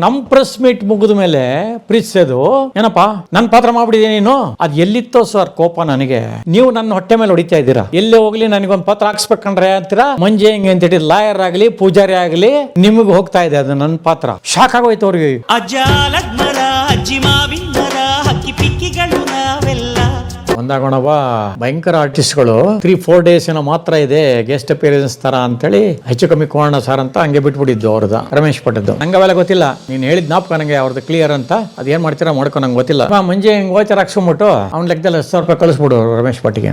ನಮ್ press meet ಮುಗಿದ ಮೇಲೆ ಪ್ರೀತಿಸೋದು ಏನಪ್ಪಾ ನನ್ ಪಾತ್ರ ಮಾಡ್ಬಿಟ್ಟಿದೀನಿ ನೀನು. ಅದ್ ಎಲ್ಲಿತ್ತೋ ಸರ್ ಕೋಪ ನನಗೆ. ನೀವು ನನ್ನ ಹೊಟ್ಟೆ ಮೇಲೆ ಹೊಡಿತಾ ಇದ್ದೀರಾ. ಎಲ್ಲೇ ಹೋಗ್ಲಿ ನನಗೊಂದ್ ಪತ್ರ ಹಾಕ್ಸ್ಬೇಕಂಡ್ರೆ ಅಂತೀರಾ. ಮಂಜೆ ಹಿಂಗೆ ಅಂತ ಹೇಳಿ ಲಾಯರ್ ಆಗ್ಲಿ ಪೂಜಾರಿ ಆಗ್ಲಿ ನಿಮಗ್ ಹೋಗ್ತಾ ಇದೆ ಅದು ನನ್ನ ಪಾತ್ರ. ಶಾಕ್ ಆಗೋಯ್ತು ಅವ್ರಿಗೆ. ಒಂದಾಗೋಣವ ಭಯಂಕರ ಆರ್ಟಿಸ್ಟ್ಗಳು 3-4 ಡೇಸ್ ಏನೋ ಮಾತ್ರ ಇದೆ ಗೆಸ್ಟ್ ಅಪಿಯರೆನ್ಸ್ ತರ ಅಂತೇಳಿ ಹೆಚ್ಚು ಕಮ್ಮಿ ಕೋಣ ಸರ್ ಅಂತ ಹಂಗೆ ಬಿಟ್ಬಿಟ್ಟಿದ್ದು ಅವ್ರದ್ದು ರಮೇಶ್ ಪಟ್ಟದ್ದು. ನಂಗೆ ಅವೆಲ್ಲ ಗೊತ್ತಿಲ್ಲ. ನೀನ್ ಹೇಳಿದ್ ಜ್ಞಾಪಕ ನಂಗೆ ಅವ್ರದ್ದು ಕ್ಲಿಯರ್ ಅಂತ. ಅದೇನ್ ಮಾಡ್ತೀರಾ ಮಾಡ್ಕೊ ನಂಗೆ ಗೊತ್ತಿಲ್ಲ. ಮಂಜೆ ಹಿಂಗ್ ಗೋಚರ್ ಹಾಕ್ಸ್ಕೊಂಡ್ಬಿಟ್ಟು ಅವ್ನ ಲೆಕ್ಕದಲ್ಲಿ 10,000 ರೂಪಾಯಿ ಕಳಿಸ್ಬಿಡು ರಮೇಶ್ ಪಟ್ಟಿಗೆ.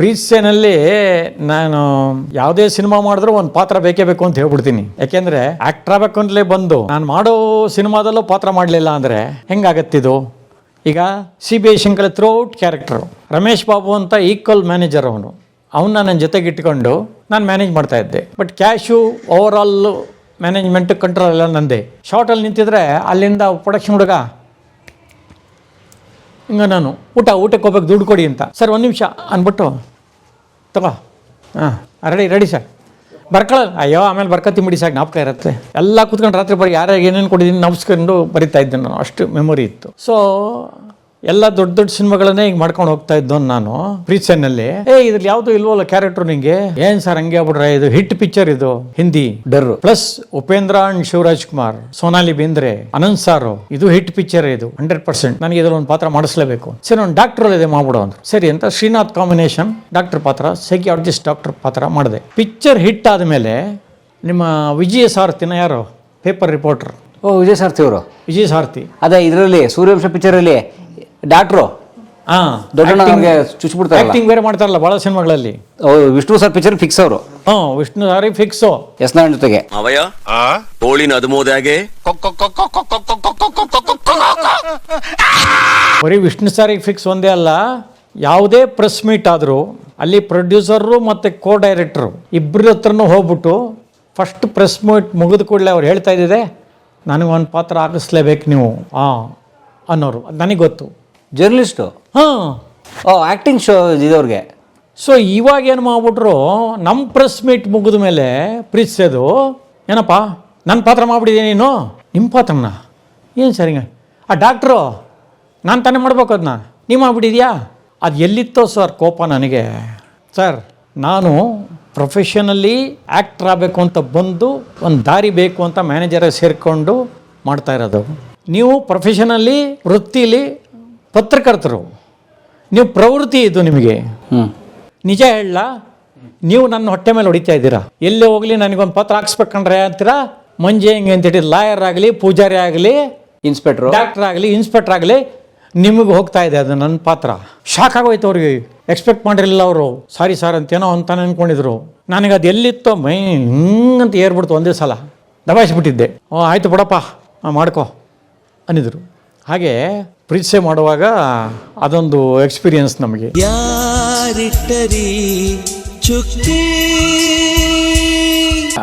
ಪ್ರೀತಿಸೇನಲ್ಲಿ ನಾನು ಯಾವುದೇ ಸಿನಿಮಾ ಮಾಡಿದ್ರು ಒಂದು ಪಾತ್ರ ಬೇಕೇ ಬೇಕು ಅಂತ ಹೇಳ್ಬಿಡ್ತೀನಿ. ಯಾಕೆಂದ್ರೆ ಆಕ್ಟರ್ ಆಗ್ಬೇಕು ಅಂತಲೇ ಬಂದು ನಾನು ಮಾಡೋ ಸಿನಿಮಾದಲ್ಲೂ ಪಾತ್ರ ಮಾಡಲಿಲ್ಲ ಅಂದ್ರೆ ಹೆಂಗಾಗತ್ತಿದು. ಈಗ CBI Shankar throughout character. Ramesh Babu ಅಂತ ಈಕ್ವಲ್ ಮ್ಯಾನೇಜರ್ ಅವನ್ನ ನನ್ನ ಜೊತೆಗೆ ಇಟ್ಕೊಂಡು ನಾನು ಮ್ಯಾನೇಜ್ ಮಾಡ್ತಾ ಇದ್ದೆ. But cash over all management control ಎಲ್ಲ ನಂದೇ. ಶಾರ್ಟಲ್ಲಿ ನಿಂತಿದ್ರೆ ಅಲ್ಲಿಂದ ಪ್ರೊಡಕ್ಷನ್ ಹುಡುಗ ಹಿಂಗ ನಾನು ಊಟಕ್ಕೆ ಹೋಗ್ಬೇಕು ದುಡ್ಡು ಕೊಡಿ ಅಂತ. ಸರ್ 1 ನಿಮಿಷ ಅಂದ್ಬಿಟ್ಟು ತಗೋ ಹಾಂ ರೆಡಿ ಸರ್ ಬರ್ಕೊಳ್ಳಲ್ಲ. ಅಯ್ಯೋ ಆಮೇಲೆ ಬರ್ಕತ್ತಿ ಬಿಡಿ ಸಾಕು ಜ್ಞಾಪಕ ಇರುತ್ತೆ. ಎಲ್ಲ ಕೂತ್ಕೊಂಡು ರಾತ್ರಿ ಬರೀ ಯಾರ್ಯಾರು ಏನೇನು ಕೊಟ್ಟಿದ್ದೀನಿ ನಮಸ್ಕೊಂಡು ಬರಿತಾ ಇದ್ದೆ ನಾನು. ಅಷ್ಟು ಮೆಮೊರಿ ಇತ್ತು. ಸೊ ಎಲ್ಲ ದೊಡ್ಡ ಸಿನಿಮಾಗಳನ್ನೇ ಈಗ ಮಾಡ್ಕೊಂಡು ಹೋಗ್ತಾ ಇದ್ದವನು ನಾನು. ಪ್ರೀತಿಸೇನಲ್ಲಿ ಇದ್ರಲ್ಲಿ ಯಾವ್ದು ಇಲ್ವಲ್ಲ ಕ್ಯಾರೆಕ್ಟರ್ ನಿಂಗೆ. ಏನ್ ಸರ್ ಹಂಗೆ ಆಗ್ಬಿಟ್ರೆ ಇದು ಹಿಟ್ ಪಿಕ್ಚರ್ ಇದು ಹಿಂದಿ ಡರ್ ಪ್ಲಸ್ ಉಪೇಂದ್ರ ಅಂಡ್ ಶಿವರಾಜ್ ಕುಮಾರ್, ಸೋನಾಲಿ ಬೇಂದ್ರೆ, ಅನಂತ್ ಸಾರು. ಇದು ಹಿಟ್ ಪಿಕ್ಚರ್ ಇದು 100%. ನನಗೆ ಇದ್ರಲ್ಲಿ ಒಂದು ಪಾತ್ರ ಮಾಡಿಸ್ಲೇಬೇಕು. ಸರಿ ಒಂದು ಡಾಕ್ಟರ್ ಇದೆ ಮಾಡ್ಬಿಡೋ ಅಂದ್ರು. ಸರಿ ಅಂತ ಶ್ರೀನಾಥ್ ಕಾಂಬಿನೇಷನ್ ಡಾಕ್ಟರ್ ಪಾತ್ರ, ಸೈಕಿಯಾಟ್ರಿಸ್ಟ್ ಡಾಕ್ಟರ್ ಪಾತ್ರ ಮಾಡಿದೆ. ಪಿಕ್ಚರ್ ಹಿಟ್ ಆದಮೇಲೆ ನಿಮ್ಮ ವಿಜಯ ಸಾರಥಿನ ಯಾರು ಪೇಪರ್ ರಿಪೋರ್ಟರ್. ವಿಜಯ ಸಾರಥಿ ಅವರು. ವಿಜಯ ಸಾರಥಿ ಅದೇ ಇದರಲ್ಲಿ ಸೂರ್ಯವಂಶ ಪಿಕ್ಚರ್ ಅಲ್ಲಿ ಡಾಕ್ಟ್ರು ಆಕ್ಟಿಂಗ್ ಬೇರೆ ಮಾಡ್ತಾರಲ್ಲ ಬಹಳ ಸಿನಿಮಾಗಳಲ್ಲಿ. ವಿಷ್ಣು ಸರ್ ಪಿಕ್ಚರ್ ಫಿಕ್ಸ್ ಅವರು. ವಿಷ್ಣು ಸಾರಿ ಫಿಕ್ಸು ಎಸ್ ನಾರಾಯಣ್ ಜೊತೆಗೆ. ಅವಯ್ಯ ತೋಳಿನ ಅದುಮೋದಾಗೆ ಬರೀ ವಿಷ್ಣು ಸಾರಿಗೆ ಫಿಕ್ಸ್ ಒಂದೇ ಅಲ್ಲ, ಯಾವುದೇ ಪ್ರೆಸ್ ಮೀಟ್ ಆದರೂ ಅಲ್ಲಿ ಪ್ರೊಡ್ಯೂಸರು ಮತ್ತು ಕೋ ಡೈರೆಕ್ಟ್ರು ಇಬ್ಬರ ಹತ್ರನೂ ಹೋಗ್ಬಿಟ್ಟು ಫಸ್ಟ್ ಪ್ರೆಸ್ ಮೀಟ್ ಮುಗಿದ ಕೂಡಲೇ ಅವ್ರು ಹೇಳ್ತಾ ಇದ್ದಿದೆ ನನಗೊಂದು ಪಾತ್ರ ಹಾಕಿಸ್ಲೇಬೇಕು ನೀವು ಅನ್ನೋರು. ಅದು ನನಗೆ ಗೊತ್ತು. ಜರ್ನಲಿಸ್ಟು. ಆ್ಯಕ್ಟಿಂಗ್ ಶೋ ಇದವ್ರಿಗೆ. ಸೊ ಇವಾಗ ಏನು ಮಾಡ್ಬಿಟ್ರು ನಮ್ಮ ಪ್ರೆಸ್ ಮೀಟ್ ಮುಗಿದ ಮೇಲೆ ಪ್ರೀತಿಸೋದು ಏನಪ್ಪ ನನ್ನ ಪಾತ್ರ ಮಾಡ್ಬಿಟ್ಟಿದ್ದೀನಿ ನೀನು. ನಿಮ್ಮ ಪಾತ್ರನ ಏನು ಸರ್ ಹಿಂಗೆ ಆ ಡಾಕ್ಟ್ರು ನಾನು ತಾನೇ ಮಾಡ್ಬೇಕು ಅದನ್ನ ನೀವು ಮಾಡ್ಬಿಟ್ಟಿದ್ಯಾ. ಅದು ಎಲ್ಲಿತ್ತೋ ಸರ್ ಕೋಪ ನನಗೆ. ಸರ್ ನಾನು ಪ್ರೊಫೆಷನಲ್ಲಿ ಆ್ಯಕ್ಟ್ರ್ ಆಗಬೇಕು ಅಂತ ಬಂದು ಒಂದು ದಾರಿ ಬೇಕು ಅಂತ ಮ್ಯಾನೇಜರ್ ಸೇರಿಕೊಂಡು ಮಾಡ್ತಾ ಇರೋದು. ನೀವು ಪ್ರೊಫೆಷನಲ್ಲಿ ವೃತ್ತಿಲಿ ಪತ್ರಕರ್ತರು, ನೀವು ಪ್ರವೃತ್ತಿ ಇದು ನಿಮಗೆ. ನಿಜ ಹೇಳ ನೀವು ನನ್ನ ಹೊಟ್ಟೆ ಮೇಲೆ ಹೊಡಿತಾ ಇದ್ದೀರಾ. ಎಲ್ಲೇ ಹೋಗ್ಲಿ ನನಗೊಂದು ಪತ್ರ ಹಾಕ್ಸ್ಬೇಕಂಡ್ರೆ ಅಂತೀರಾ. ಮಂಜೆ ಹಿಂಗೆ ಅಂತ ಹೇಳಿ ಲಾಯರ್ ಆಗಲಿ ಪೂಜಾರಿ ಆಗಲಿ ಇನ್ಸ್ಪೆಕ್ಟ್ರು ಡಾಕ್ಟರ್ ಆಗಲಿ ಇನ್ಸ್ಪೆಕ್ಟರ್ ಆಗಲಿ ನಿಮಗೆ ಹೋಗ್ತಾ ಇದೆ ಅದು ನನ್ನ ಪಾತ್ರ. ಶಾಕ್ ಆಗೋಯ್ತು ಅವ್ರಿಗೆ. ಎಕ್ಸ್ಪೆಕ್ಟ್ ಮಾಡಿರಲಿಲ್ಲ ಅವರು. ಸಾರಿ ಸರ್ ಅಂತೇನೋ ಅಂತ ಅಂದ್ಕೊಂಡಿದ್ರು. ನನಗೆ ಅದು ಎಲ್ಲಿತ್ತೋ ಮೈ ಹಿಂಗಂತ ಏರ್ಬಿಡ್ತು ಒಂದೇ ಸಲ. ದಬಾಯಿಸ್ಬಿಟ್ಟಿದ್ದೆ. ಆಯಿತು ಬಿಡಪ್ಪ ಮಾಡ್ಕೊ ಅನ್ನಿದ್ರು. ಹಾಗೆ ಪ್ರೀತಿಸೆ ಮಾಡುವಾಗ ಅದೊಂದು ಎಕ್ಸ್ಪೀರಿಯನ್ಸ್ ನಮಗೆ.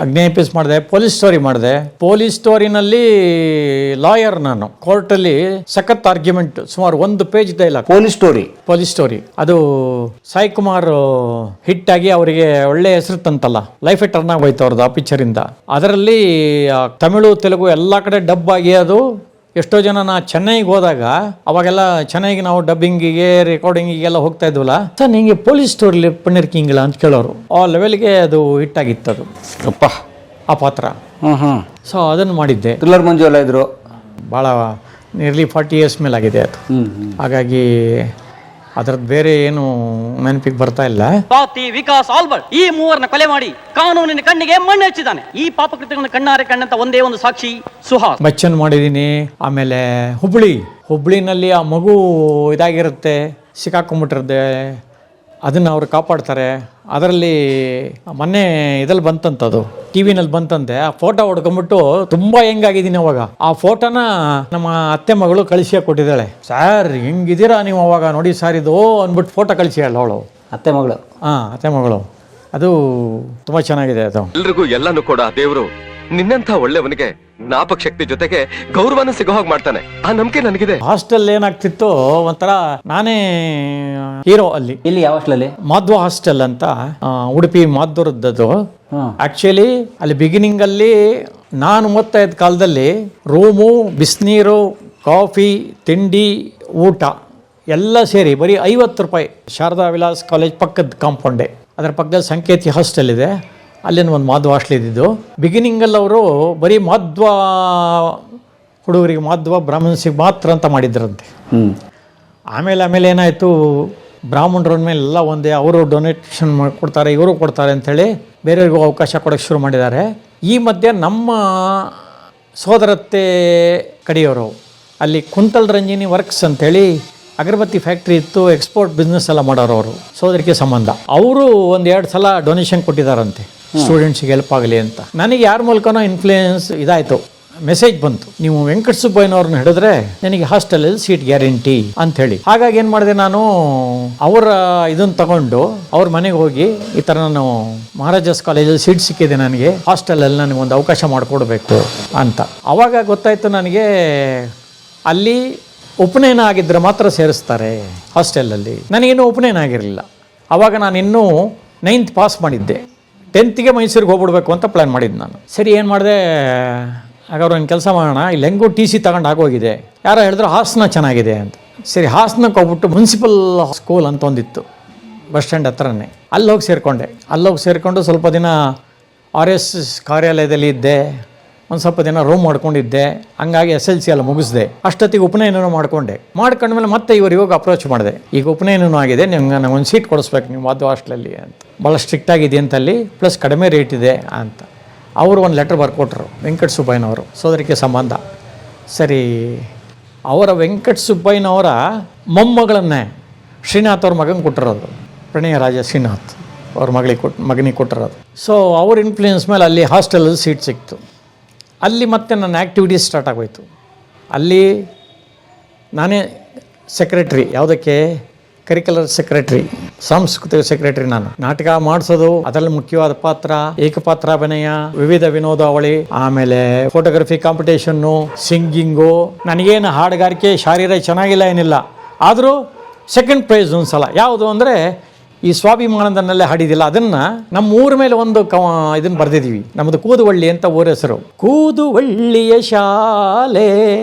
ಅಗ್ನೇಯ ಪೀಸ್ ಮಾಡಿದೆ, ಪೊಲೀಸ್ ಸ್ಟೋರಿ ಮಾಡಿದೆ. ಪೊಲೀಸ್ ಸ್ಟೋರಿನಲ್ಲಿ ಲಾಯರ್ ನಾನು. ಕೋರ್ಟಲ್ಲಿ ಸಖತ್ ಆರ್ಗ್ಯುಮೆಂಟ್, ಸುಮಾರು 1 ಪೇಜ್ ಡೈಲಾಗ್. ಪೊಲೀಸ್ ಸ್ಟೋರಿ ಅದು ಸಾಯಿ ಕುಮಾರ್ ಹಿಟ್ ಆಗಿ ಅವರಿಗೆ ಒಳ್ಳೆ ಹೆಸರು ತಂತಲ್ಲ, ಲೈಫ್ ಟರ್ನ್ ಆಗೋಯ್ತು ಅವ್ರದ್ದು ಆ ಪಿಕ್ಚರಿಂದ. ಅದರಲ್ಲಿ ತಮಿಳು ತೆಲುಗು ಎಲ್ಲ ಕಡೆ ಡಬ್ ಆಗಿ ಅದು ಎಷ್ಟೋ ಜನ ನಾ ಚೆನ್ನೈಗೆ ಹೋದಾಗ ಅವಾಗೆಲ್ಲ ಚೆನ್ನೈಗೆ ನಾವು ಡಬ್ಬಿಂಗಿಗೆ ರೆಕಾರ್ಡಿಂಗಿಗೆಲ್ಲ ಹೋಗ್ತಾ ಇದ್ವಲ್ಲ. ಸರ್ ನಿಂಗೆ ಪೊಲೀಸ್ ಸ್ಟೋರಿಲಿ ಪನ್ನೀರ್ಕಿಂಗಿಲ್ಲ ಅಂತ ಕೇಳೋರು. ಆ ಲೆವೆಲ್ಗೆ ಅದು ಹಿಟ್ ಆಗಿತ್ತು ಅದು ಅಪ್ಪ ಆ ಪಾತ್ರ. ಸೊ ಅದನ್ನು ಮಾಡಿದ್ದೆ. ಥ್ರಿಲ್ಲರ್ ಮಂಜು ಎಲ್ಲ ಇದ್ರು. ಭಾಳ ನಿಯರ್ಲಿ 40 years ಮೇಲಾಗಿದೆ ಅದು. ಹಾಗಾಗಿ ಅದ್ರದ್ದು ಬೇರೆ ಏನು ನೆನಪಿಗೆ ಬರ್ತಾ ಇಲ್ಲ. ಸ್ವಾತಿ, ವಿಕಾಸ್, ಆಲ್ಬರ್ಟ್ ಈ ಮೂವರನ್ನ ಕೊಲೆ ಮಾಡಿ ಕಾನೂನಿನ ಕಣ್ಣಿಗೆ ಮಣ್ಣು ಹಚ್ಚಿದ್ದಾನೆ. ಈ ಪಾಪಕೃತ್ಯಗಳನ್ನು ಕಣ್ಣಾರೆ ಕಂಡಂತ ಒಂದೇ ಒಂದು ಸಾಕ್ಷಿ ಸುಹಾಸ್. ಬಚ್ಚನ್ ಮಾಡಿದ್ದೀನಿ. ಆಮೇಲೆ ಹುಬ್ಳಿನಲ್ಲಿ ಆ ಮಗು ಇದಾಗಿರುತ್ತೆ, ಸಿಕ್ಕಾಕೊಂಡ್ಬಿಟ್ಟಿರುತ್ತೆ, ಅದನ್ನು ಅವ್ರು ಕಾಪಾಡ್ತಾರೆ. ಅದರಲ್ಲಿ ಮೊನ್ನೆ ಇದ್ರಲ್ಲಿ ಬಂತಂತದು ಟಿವಿನಲ್ಲಿ ಬಂತಂತೆ. ಆ ಫೋಟೋ ಹೊಡ್ಕೊಂಡ್ಬಿಟ್ಟು ತುಂಬಾ ಹೆಂಗಾಗಿದ್ದೀನಿ ಅವಾಗ. ಆ ಫೋಟೋನ ನಮ್ಮ ಅತ್ತೆ ಮಗಳು ಕಳಿಸಿ ಕೊಟ್ಟಿದ್ದಾಳೆ. ಸರ್ ಹೆಂಗಿದ್ದೀರಾ ನೀವು ಅವಾಗ ನೋಡಿ ಸರ್ ಇದು ಅಂದ್ಬಿಟ್ಟು ಫೋಟೋ ಕಳಿಸಿ ಹೇಳ ಅವಳು. ಅತ್ತೆ ಮಗಳು. ಅತ್ತೆ ಮಗಳು. ಅದು ತುಂಬಾ ಚೆನ್ನಾಗಿದೆ. ಅದು ಎಲ್ರಿಗೂ ಎಲ್ಲಾನು ಕೂಡ ದೇವರು ನಿನ್ನಂಥ ಒಳ್ಳೆಯವನಿಗೆ ಜ್ಞಾಪಕ ಶಕ್ತಿ ಜೊತೆಗೆ ಗೌರವನ ಸಿಗೋ ಹಾಗೆ ಮಾಡ್ತಾನೆ. ಆ ನಂಬಿಕೆ ನನಗಿದೆ. ಹಾಸ್ಟೆಲ್ ಏನಾಗ್ತಿತ್ತು, ಒಂಥರ ನಾನೇ ಹೀರೋ ಅಲ್ಲಿ. ಇಲ್ಲಿ ಯಾವ ಹಾಸ್ಟೆಲಲ್ಲಿ? ಮಾಧ್ವ ಹಾಸ್ಟೆಲ್ ಅಂತ, ಉಡುಪಿ ಮಾಧ್ವರದ್ದು. ಆಕ್ಚುಲಿ ಅಲ್ಲಿ ಬಿಗಿನಿಂಗ್ ಅಲ್ಲಿ ನಾನು ಓದ್ತಾ ಇದ್ದ ಕಾಲದಲ್ಲಿ ರೂಮು, ಬಿಸಿನೀರು, ಕಾಫಿ, ತಿಂಡಿ, ಊಟ ಎಲ್ಲ ಸೇರಿ ಬರೀ 50 ರೂಪಾಯಿ. ಶಾರದಾ ವಿಲಾಸ್ ಕಾಲೇಜ್ ಪಕ್ಕದ ಕಾಂಪೌಂಡೇ, ಅದರ ಪಕ್ಕದಲ್ಲಿ ಸಂಕೇತಿ ಹಾಸ್ಟೆಲ್ ಇದೆ, ಅಲ್ಲಿನ ಒಂದು ಮಾಧ್ವ ಹಾಸ್ಟೆಲ್ ಇದ್ದಿದ್ದು. ಬಿಗಿನಿಂಗಲ್ಲಿ ಅವರು ಬರೀ ಮಾಧ್ವ ಹುಡುಗರಿಗೆ, ಮಾಧ್ವ ಬ್ರಾಹ್ಮಣ್ಸಿಗೆ ಮಾತ್ರ ಅಂತ ಮಾಡಿದ್ರಂತೆ. ಆಮೇಲೆ ಏನಾಯಿತು, ಬ್ರಾಹ್ಮಣರ ಮೇಲೆ ಎಲ್ಲ ಒಂದೇ, ಅವರು ಡೊನೇಷನ್ ಕೊಡ್ತಾರೆ, ಇವರು ಕೊಡ್ತಾರೆ ಅಂಥೇಳಿ ಬೇರೆಯವ್ರಿಗೂ ಅವಕಾಶ ಕೊಡೋಕ್ಕೆ ಶುರು ಮಾಡಿದ್ದಾರೆ. ಈ ಮಧ್ಯೆ ನಮ್ಮ ಸೋದರತ್ತೆ ಕಡೆಯವರು ಅಲ್ಲಿ ಕುಂತಲ್ ರಂಜಿನಿ ವರ್ಕ್ಸ್ ಅಂಥೇಳಿ ಅಗರಬತ್ತಿ ಫ್ಯಾಕ್ಟ್ರಿ ಇತ್ತು, ಎಕ್ಸ್ಪೋರ್ಟ್ ಬಿಸ್ನೆಸ್ ಎಲ್ಲ ಮಾಡೋರು ಅವರು, ಸೋದರಿಕೆ ಸಂಬಂಧ. ಅವರು 1-2 ಸಲ ಡೊನೇಷನ್ ಕೊಟ್ಟಿದ್ದಾರಂತೆ ಸ್ಟೂಡೆಂಟ್ಸಿಗೆ ಹೆಲ್ಪ್ ಆಗಲಿ ಅಂತ. ನನಗೆ ಯಾರ ಮೂಲಕನೋ ಇನ್ಫ್ಲೂಯೆನ್ಸ್ ಇದಾಯಿತು, ಮೆಸೇಜ್ ಬಂತು, ನೀವು ವೆಂಕಟ ಸುಬ್ಬಯ್ಯನವ್ರನ್ನ ಹಿಡಿದ್ರೆ ನನಗೆ ಹಾಸ್ಟೆಲಲ್ಲಿ ಸೀಟ್ ಗ್ಯಾರಂಟಿ ಅಂಥೇಳಿ. ಹಾಗಾಗಿ ಏನು ಮಾಡಿದೆ, ನಾನು ಅವರ ಇದನ್ನು ತಗೊಂಡು ಅವ್ರ ಮನೆಗೆ ಹೋಗಿ, ಈ ಥರ ನಾನು ಮಹಾರಾಜಾಸ್ ಕಾಲೇಜಲ್ಲಿ ಸೀಟ್ ಸಿಕ್ಕಿದೆ, ನನಗೆ ಹಾಸ್ಟೆಲಲ್ಲಿ ನನಗೆ ಒಂದು ಅವಕಾಶ ಮಾಡಿಕೊಡ್ಬೇಕು ಅಂತ. ಆವಾಗ ಗೊತ್ತಾಯಿತು ನನಗೆ, ಅಲ್ಲಿ ಉಪನಯನ ಆಗಿದ್ದರೆ ಮಾತ್ರ ಸೇರಿಸ್ತಾರೆ ಹಾಸ್ಟೆಲಲ್ಲಿ. ನನಗೇನು ಉಪನಯನ ಆಗಿರಲಿಲ್ಲ. ಆವಾಗ ನಾನು ಇನ್ನೂ 9th ಪಾಸ್ ಮಾಡಿದ್ದೆ. 10th ಮೈಸೂರಿಗೆ ಹೋಗ್ಬಿಡ್ಬೇಕು ಅಂತ ಪ್ಲ್ಯಾನ್ ಮಾಡಿದ್ದು ನಾನು. ಸರಿ, ಏನು ಮಾಡಿದೆ, ಹಾಗಾದ್ರೆ ಒಂದು ಕೆಲಸ ಮಾಡೋಣ, ಇಲ್ಲಿ ಹೆಂಗೂ TC ತಗೊಂಡು ಆಗೋಗಿದೆ. ಯಾರೋ ಹೇಳಿದ್ರು ಹಾಸನ ಚೆನ್ನಾಗಿದೆ ಅಂತ. ಸರಿ, ಹಾಸನಕ್ಕೆ ಹೋಗ್ಬಿಟ್ಟು ಮುನ್ಸಿಪಲ್ ಸ್ಕೂಲ್ ಅಂತ ಒಂದಿತ್ತು ಬಸ್ ಸ್ಟ್ಯಾಂಡ್ ಹತ್ರನೇ, ಅಲ್ಲಿ ಹೋಗಿ ಸೇರಿಕೊಂಡೆ. ಅಲ್ಲೋಗಿ ಸೇರಿಕೊಂಡು ಸ್ವಲ್ಪ ದಿನ RS ಕಾರ್ಯಾಲಯದಲ್ಲಿ ಇದ್ದೆ, ಒಂದು ಸ್ವಲ್ಪ ದಿನ ರೂಮ್ ಮಾಡ್ಕೊಂಡಿದ್ದೆ. ಹಂಗಾಗಿ SLC ಎಲ್ಲ ಮುಗಿಸ್ದೆ. ಅಷ್ಟೊತ್ತಿಗೆ ಉಪನಯನೂ ಮಾಡ್ಕೊಂಡ್ಮೇಲೆ ಮತ್ತೆ ಇವಾಗ ಅಪ್ರೋಚ್ ಮಾಡಿದೆ, ಈಗ ಉಪನಯನೂ ಆಗಿದೆ, ನಿಮ್ಗೆ ನನಗೊಂದು ಸೀಟ್ ಕೊಡಿಸ್ಬೇಕು ನೀವು ಮಾಧ್ವ ಹಾಸ್ಟೆಲಲ್ಲಿ ಅಂತ. ಭಾಳ ಸ್ಟ್ರಿಕ್ಟ್ ಆಗಿದೆ ಅಂತಲ್ಲಿ, ಪ್ಲಸ್ ಕಡಿಮೆ ರೇಟ್ ಇದೆ ಅಂತ. ಅವರು ಒಂದು ಲೆಟ್ರ್ ಬರ್ಕೊಟ್ರು, ವೆಂಕಟ ಸುಬ್ಬಯ್ಯನವರು, ಸೋದರಿಕೆ ಸಂಬಂಧ. ಸರಿ, ಅವರ ವೆಂಕಟ ಸುಬ್ಬಯ್ಯನವರ ಮೊಮ್ಮಗಳನ್ನೇ ಶ್ರೀನಾಥ್ ಅವ್ರ ಮಗನಿಗೆ ಕೊಟ್ಟಿರೋದು, ಪ್ರಣಯ ರಾಜ ಶ್ರೀನಾಥ್ ಅವ್ರ ಮಗನಿಗೆ ಕೊಟ್ಟಿರೋದು. ಸೊ ಅವ್ರ ಇನ್ಫ್ಲೂಯೆನ್ಸ್ ಮೇಲೆ ಅಲ್ಲಿ ಹಾಸ್ಟೆಲಲ್ಲಿ ಸೀಟ್ ಸಿಕ್ತು. ಅಲ್ಲಿ ಮತ್ತೆ ನನ್ನ ಆ್ಯಕ್ಟಿವಿಟೀಸ್ ಸ್ಟಾರ್ಟ್ ಆಗೋಯ್ತು. ಅಲ್ಲಿ ನಾನೇ ಸೆಕ್ರೆಟ್ರಿ, ಯಾವುದಕ್ಕೆ, ಕರಿಕ್ಯುಲರ್ ಸೆಕ್ರೆಟ್ರಿ, ಸಾಂಸ್ಕೃತಿಕ ಸೆಕ್ರೆಟರಿ ನಾನು. ನಾಟಕ ಮಾಡಿಸೋದು, ಅದರಲ್ಲಿ ಮುಖ್ಯವಾದ ಪಾತ್ರ, ಏಕಪಾತ್ರಾಭಿನಯ, ವಿವಿಧ ವಿನೋದಾವಳಿ, ಆಮೇಲೆ ಫೋಟೋಗ್ರಫಿ ಕಾಂಪಿಟೇಷನ್ನು, ಸಿಂಗಿಂಗು. ನನಗೇನು ಹಾಡುಗಾರಿಕೆ ಶಾರೀರ ಚೆನ್ನಾಗಿಲ್ಲ ಏನಿಲ್ಲ, ಆದರೂ ಸೆಕೆಂಡ್ ಪ್ರೈಸ್ ಒಂದು ಸಲ. ಯಾವುದು ಅಂದರೆ ಈ ಸ್ವಾಭಿಮಾನದನ್ನಲ್ಲೇ ಹಾಡಿದಿಲ್ಲ, ಅದನ್ನು ನಮ್ಮ ಊರ ಮೇಲೆ ಒಂದು ಇದನ್ನು ಬರೆದಿದ್ದೀವಿ. ನಮ್ಮದು ಕೂದುವಳ್ಳಿ ಅಂತ ಊರ ಹೆಸರು. ಕೂದುವಳ್ಳಿಯ ಶಾಲೆ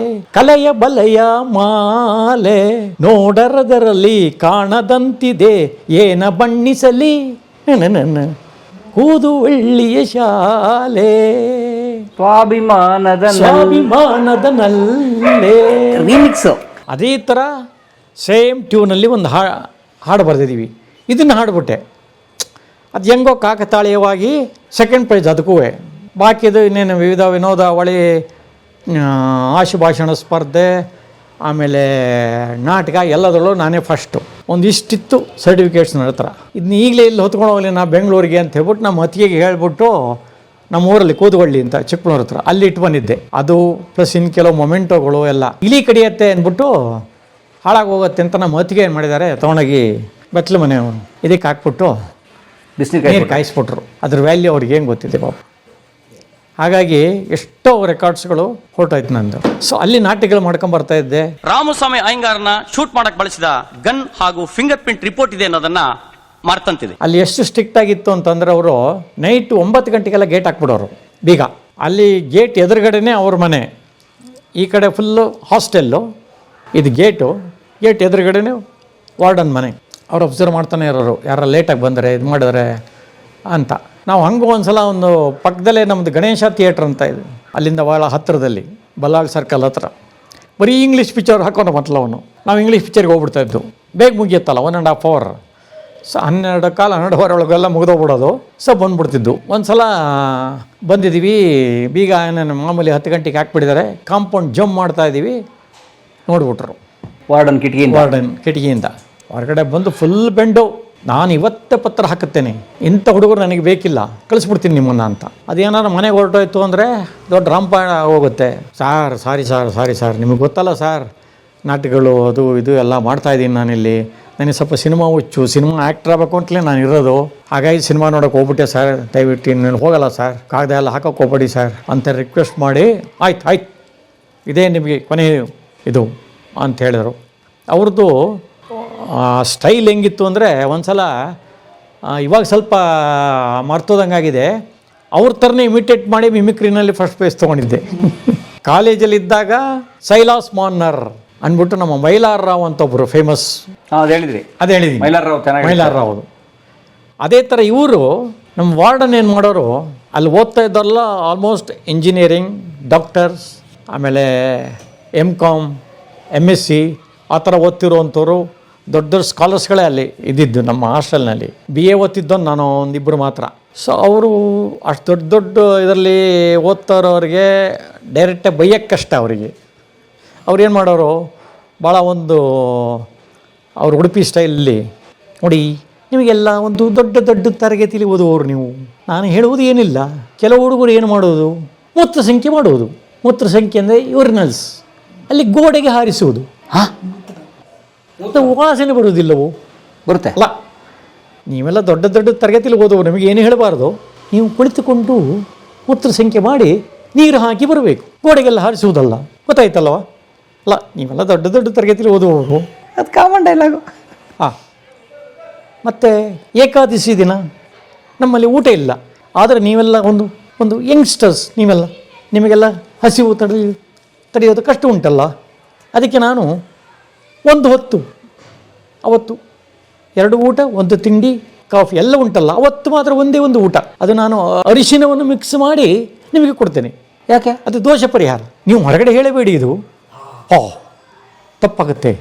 ಕಲೆಯ ಬಲೆಯ ಮಾಲೆ, ನೋಡರದರಲ್ಲಿ ಕಾಣದಂತಿದೆ ಏನ ಬಣ್ಣಿಸಲಿ ನನ್ನ ಕೂದುವಳ್ಳಿಯ ಶಾಲೆ, ಸ್ವಾಭಿಮಾನದ ನಲ್ಲೇ ರೀಮಿಕ್ಸು. ಅದೇ ಥರ ಸೇಮ್ ಟ್ಯೂನಲ್ಲಿ ಒಂದು ಹಾಡು ಬರೆದಿದ್ದೀವಿ. ಇದನ್ನು ಹಾಡ್ಬಿಟ್ಟೆ. ಅದು ಹೆಂಗೋ ಕಾಕತಾಳೀಯವಾಗಿ ಸೆಕೆಂಡ್ ಪ್ರೈಸ್ ಅದಕ್ಕೂ. ಬಾಕಿದು ಇನ್ನೇನು ವಿವಿಧ ವಿನೋದಾವಳಿ, ಆಶುಭಾಷಣ ಸ್ಪರ್ಧೆ, ಆಮೇಲೆ ನಾಟಕ ಎಲ್ಲದರಲ್ಲೂ ನಾನೇ ಫಸ್ಟು. ಒಂದಿಷ್ಟಿತ್ತು ಸರ್ಟಿಫಿಕೇಟ್ಸ್ ನನ್ನ ಹತ್ರ. ಇದನ್ನ ಈಗಲೇ ಇಲ್ಲಿ ಹೊತ್ಕೊಂಡು ಹೋಗಲಿ ನಾ ಬೆಂಗಳೂರಿಗೆ ಅಂತ ಹೇಳ್ಬಿಟ್ಟು ನಮ್ಮ ಅತ್ತಿಗೆಗೆ ಹೇಳ್ಬಿಟ್ಟು ನಮ್ಮ ಊರಲ್ಲಿ ಕೂದುವಳ್ಳಿ ಅಂತ ಚಿಕ್ಕಮಗಳೂರು ಹತ್ರ ಅಲ್ಲಿ ಇಟ್ಟು ಬಂದಿದ್ದೆ. ಅದು ಪ್ಲಸ್ ಇನ್ನು ಕೆಲವು ಮೊಮೆಂಟೋಗಳು ಎಲ್ಲ ಇಲಿ ಕಡಿಯತ್ತೆ ಅಂದ್ಬಿಟ್ಟು ಹಾಳಾಗಿ ಹೋಗುತ್ತೆ ಅಂತ ನಮ್ಮ ಅತ್ತಿಗೆ ಏನು ಮಾಡಿದ್ದಾರೆ, ತೊಗೊಂಡೋಗಿ ಬೆತ್ತಲು ಮನೆ ಇದಕ್ಕೆ ಹಾಕ್ಬಿಟ್ಟು ನೀರು ಕಾಯಿಸ್ಬಿಟ್ರು. ಅದ್ರ ವ್ಯಾಲ್ಯೂ ಅವ್ರಿಗೆ ಏನು ಗೊತ್ತಿದೆ ಪಾಪ. ಹಾಗಾಗಿ ಎಷ್ಟೋ ರೆಕಾರ್ಡ್ಸ್ಗಳು ಹೊರಟೋಯ್ತು ನಂದು. ಸೊ ಅಲ್ಲಿ ನಾಟ್ಯಗಳು ಮಾಡ್ಕೊಂಬರ್ತಾ ಇದ್ದೆ. ರಾಮಸ್ವಾಮಿ ಅಯ್ಯಂಗಾರನ ಶೂಟ್ ಮಾಡಕ್ ಬಳಸಿದ ಗನ್ ಹಾಗೂ ಫಿಂಗರ್ ಪ್ರಿಂಟ್ ರಿಪೋರ್ಟ್ ಇದೆ ಅನ್ನೋದನ್ನ ಮರ್ತಂತಿದೆ. ಅಲ್ಲಿ ಎಷ್ಟು ಸ್ಟ್ರಿಕ್ಟ್ ಆಗಿತ್ತು ಅಂತಂದ್ರೆ, ಅವರು ನೈಟ್ 9 ಗಂಟೆಗೆಲ್ಲ ಗೇಟ್ ಹಾಕ್ಬಿಡೋರು ಬೀಗ. ಅಲ್ಲಿ ಗೇಟ್ ಎದುರುಗಡೆನೇ ಅವ್ರ ಮನೆ, ಈ ಕಡೆ ಫುಲ್ಲು ಹಾಸ್ಟೆಲ್ಲು, ಇದು ಗೇಟ್ ಎದುರುಗಡೆನೇ ವಾರ್ಡನ್ ಮನೆ. ಅವ್ರು ಅಬ್ಸರ್ವ್ ಮಾಡ್ತಾನೆ ಇರೋರು, ಯಾರು ಲೇಟಾಗಿ ಬಂದರೆ ಇದು ಮಾಡಿದ್ರೆ ಅಂತ. ನಾವು ಹಂಗೆ ಒಂದು ಸಲ ಒಂದು ಪಕ್ಕದಲ್ಲೇ ನಮ್ಮದು ಗಣೇಶ ಥಿಯೇಟ್ರ್ ಅಂತ ಇದೆ, ಅಲ್ಲಿಂದ ಭಾಳ ಹತ್ತಿರದಲ್ಲಿ ಬಲ್ಲಾಳ್ ಸರ್ಕಲ್ ಹತ್ರ. ಬರೀ ಇಂಗ್ಲೀಷ್ ಪಿಕ್ಚರ್ ಹಾಕೊಂಡು ಮತ್ತಲ್ಲ ಅವನು. ನಾವು ಇಂಗ್ಲೀಷ್ ಪಿಕ್ಚರ್ಗೆ ಹೋಗ್ಬಿಡ್ತಾಯಿದ್ದು, ಬೇಗ ಮುಗಿಯುತ್ತಲ್ಲ 1.5 hour. ಸೊ 12 ಒಳಗೆಲ್ಲ ಮುಗಿದೋಗ್ಬಿಡೋದು. ಸೊ ಬಂದುಬಿಡ್ತಿದ್ದು. ಒಂದು ಸಲ ಬಂದಿದ್ದೀವಿ, ಬೀಗ ಏನೇನು ಮಾಮೂಲಿ 10 ಗಂಟೆಗೆ ಹಾಕ್ಬಿಟ್ಟಿದ್ದಾರೆ, ಕಾಂಪೌಂಡ್ ಜಂಪ್ ಮಾಡ್ತಾಯಿದ್ದೀವಿ, ನೋಡಿಬಿಟ್ರು ವಾರ್ಡನ್ ಕಿಟಕಿಯಿಂದ ಹೊರಗಡೆ ಬಂದು ಫುಲ್ ಬೆಂಡು. ನಾನು ಇವತ್ತೇ ಪತ್ರ ಹಾಕುತ್ತೇನೆ, ಇಂಥ ಹುಡುಗರು ನನಗೆ ಬೇಕಿಲ್ಲ, ಕಳಿಸ್ಬಿಡ್ತೀನಿ ನಿಮ್ಮನ್ನು ಅಂತ. ಅದೇನಾದ್ರು ಮನೆಗೆ ಹೊರಟೋಯ್ತು ಅಂದರೆ ದೊಡ್ಡ ರಾಮಪಾಯಣ ಹೋಗುತ್ತೆ. ಸಾರಿ ನಿಮಗೆ ಗೊತ್ತಲ್ಲ ಸರ್, ನಾಟಕಗಳು ಅದು ಇದು ಎಲ್ಲ ಮಾಡ್ತಾಯಿದ್ದೀನಿ ನಾನಿಲ್ಲಿ. ನನಗೆ ಸ್ವಲ್ಪ ಸಿನಿಮಾ ಹುಚ್ಚು, ಸಿನಿಮಾ ಆ್ಯಕ್ಟ್ರ್ ಆಗಬೇಕು ಅಂತಲೇ ನಾನು ಇರೋದು. ಹಾಗಾಗಿ ಸಿನಿಮಾ ನೋಡೋಕೆ ಹೋಗ್ಬಿಟ್ಟೆ ಸರ್, ದಯವಿಟ್ಟು ಇನ್ನು ಹೋಗಲ್ಲ ಸರ್, ಕಾಗದ ಎಲ್ಲ ಹಾಕೋಕೆ ಹೋಗ್ಬೇಡಿ ಸರ್ ಅಂತ ರಿಕ್ವೆಸ್ಟ್ ಮಾಡಿ ಆಯ್ತು ಇದೇ ನಿಮಗೆ ಕೊನೆ ಇದು ಅಂತ ಹೇಳಿದರು. ಅವ್ರದ್ದು ಸ್ಟೈಲ್ ಹೆಂಗಿತ್ತು ಅಂದರೆ ಒಂದು ಸಲ ಇವಾಗ ಸ್ವಲ್ಪ ಮರ್ತೋದಂಗಾಗಿದೆ, ಅವ್ರ ಥರನೇ ಇಮಿಟೇಟ್ ಮಾಡಿ ಮಿಮಿಕ್ರಿನಲ್ಲಿ ಫಸ್ಟ್ ಪ್ರೈಸ್ ತೊಗೊಂಡಿದ್ದೆ. ಕಾಲೇಜಲ್ಲಿದ್ದಾಗ ಸೈಲಾಸ್ ಮಾನ್ನರ್ ಅಂದ್ಬಿಟ್ಟು ನಮ್ಮ ಮೈಲಾರ್ ರಾವ್ ಅಂತ ಒಬ್ಬರು ಫೇಮಸ್, ಅದು ಹೇಳಿದ್ರಿ, ಅದು ಹೇಳಿದ್ದೀನಿ, ಮೈಲಾರ್ ರಾವ್ ಚೆನ್ನಾಗಿ ಮೈಲಾರ್ ರಾವ್. ಅದೇ ಥರ ಇವರು ನಮ್ಮ ವಾರ್ಡನ್ ಏನು ಮಾಡೋರು, ಅಲ್ಲಿ ಓದ್ತಾ ಇದ್ದಲ್ಲ ಆಲ್ಮೋಸ್ಟ್ ಇಂಜಿನಿಯರಿಂಗ್, ಡಾಕ್ಟರ್ಸ್, ಆಮೇಲೆ MCom, MSc ಆ ಥರ ಓದ್ತಿರೋವಂಥವ್ರು ದೊಡ್ಡ ದೊಡ್ಡ ಸ್ಕಾಲರ್ಸ್ಗಳೇ ಅಲ್ಲಿ ಇದ್ದಿದ್ದು ನಮ್ಮ ಹಾಸ್ಟೆಲ್ನಲ್ಲಿ. BA ಓದ್ತಿದ್ದೋನು ನಾನು ಒಂದಿಬ್ಬರು ಮಾತ್ರ. ಸೊ ಅವರು ಅಷ್ಟು ದೊಡ್ಡ ದೊಡ್ಡ ಇದರಲ್ಲಿ ಓದ್ತಾ ಇರೋರಿಗೆ ಡೈರೆಕ್ಟಾಗಿ ಬೈಯಕ್ಕೆ ಕಷ್ಟ ಅವರಿಗೆ. ಅವ್ರೇನು ಮಾಡೋರು, ಭಾಳ ಒಂದು ಅವ್ರ ಉಡುಪಿ ಸ್ಟೈಲಲ್ಲಿ ನೋಡಿ, ನಿಮಗೆಲ್ಲ ಒಂದು ದೊಡ್ಡ ದೊಡ್ಡ ತರಗತಿಯಲ್ಲಿ ಓದುವವರು ನೀವು, ನಾನು ಹೇಳುವುದು ಏನಿಲ್ಲ, ಕೆಲವು ಹುಡುಗರು ಏನು ಮಾಡೋದು, ಮೂತ್ರ ಸಂಖ್ಯೆ ಮಾಡುವುದು. ಮೂತ್ರ ಸಂಖ್ಯೆ ಅಂದರೆ ಯೂರಿನಲ್ಸ್, ಅಲ್ಲಿ ಗೋಡೆಗೆ ಹಾರಿಸುವುದು. ವಾಸನೆ ಬರುವುದಿಲ್ಲವೋ? ಬರುತ್ತೆ ಅಲ್ಲ, ನೀವೆಲ್ಲ ದೊಡ್ಡ ದೊಡ್ಡ ತರಗತಿಯಲ್ಲಿ ಓದುವರು, ನಿಮಗೆ ಏನು ಹೇಳಬಾರ್ದು, ನೀವು ಕುಳಿತುಕೊಂಡು ಮೂತ್ರ ಸಂಖ್ಯೆ ಮಾಡಿ ನೀರು ಹಾಕಿ ಬರಬೇಕು, ಗೋಡೆಗೆಲ್ಲ ಹಾರಿಸುವುದಲ್ಲ. ಗೊತ್ತಾಯ್ತಲ್ವ? ಅಲ್ಲ, ನೀವೆಲ್ಲ ದೊಡ್ಡ ದೊಡ್ಡ ತರಗತಿಯಲ್ಲಿ ಓದುವವರು, ಅದು ಕಾಮನ್ ಡೈಲಾಗು. ಮತ್ತು ಏಕಾದಶಿ ದಿನ ನಮ್ಮಲ್ಲಿ ಊಟ ಇಲ್ಲ, ಆದರೆ ನೀವೆಲ್ಲ ಒಂದು ಯಂಗ್ಸ್ಟರ್ಸ್, ನಿಮಗೆಲ್ಲ ಹಸಿವು ತಡೆಯೋದು ಕಷ್ಟ ಉಂಟಲ್ಲ, ಅದಕ್ಕೆ ನಾನು ಒಂದು ಹೊತ್ತು ಅವತ್ತು 2 ಊಟ, 1 ತಿಂಡಿ, ಕಾಫಿ ಎಲ್ಲ ಉಂಟಲ್ಲ, ಅವತ್ತು ಮಾತ್ರ ಒಂದೇ ಒಂದು ಊಟ, ಅದು ನಾನು ಅರಿಶಿನವನ್ನು ಮಿಕ್ಸ್ ಮಾಡಿ ನಿಮಗೆ ಕೊಡ್ತೇನೆ. ಯಾಕೆ? ಅದು ದೋಷ ಪರಿಹಾರ. ನೀವು ಹೊರಗಡೆ ಹೇಳಬೇಡಿ, ಇದು ತಪ್ಪಾಗುತ್ತೆ,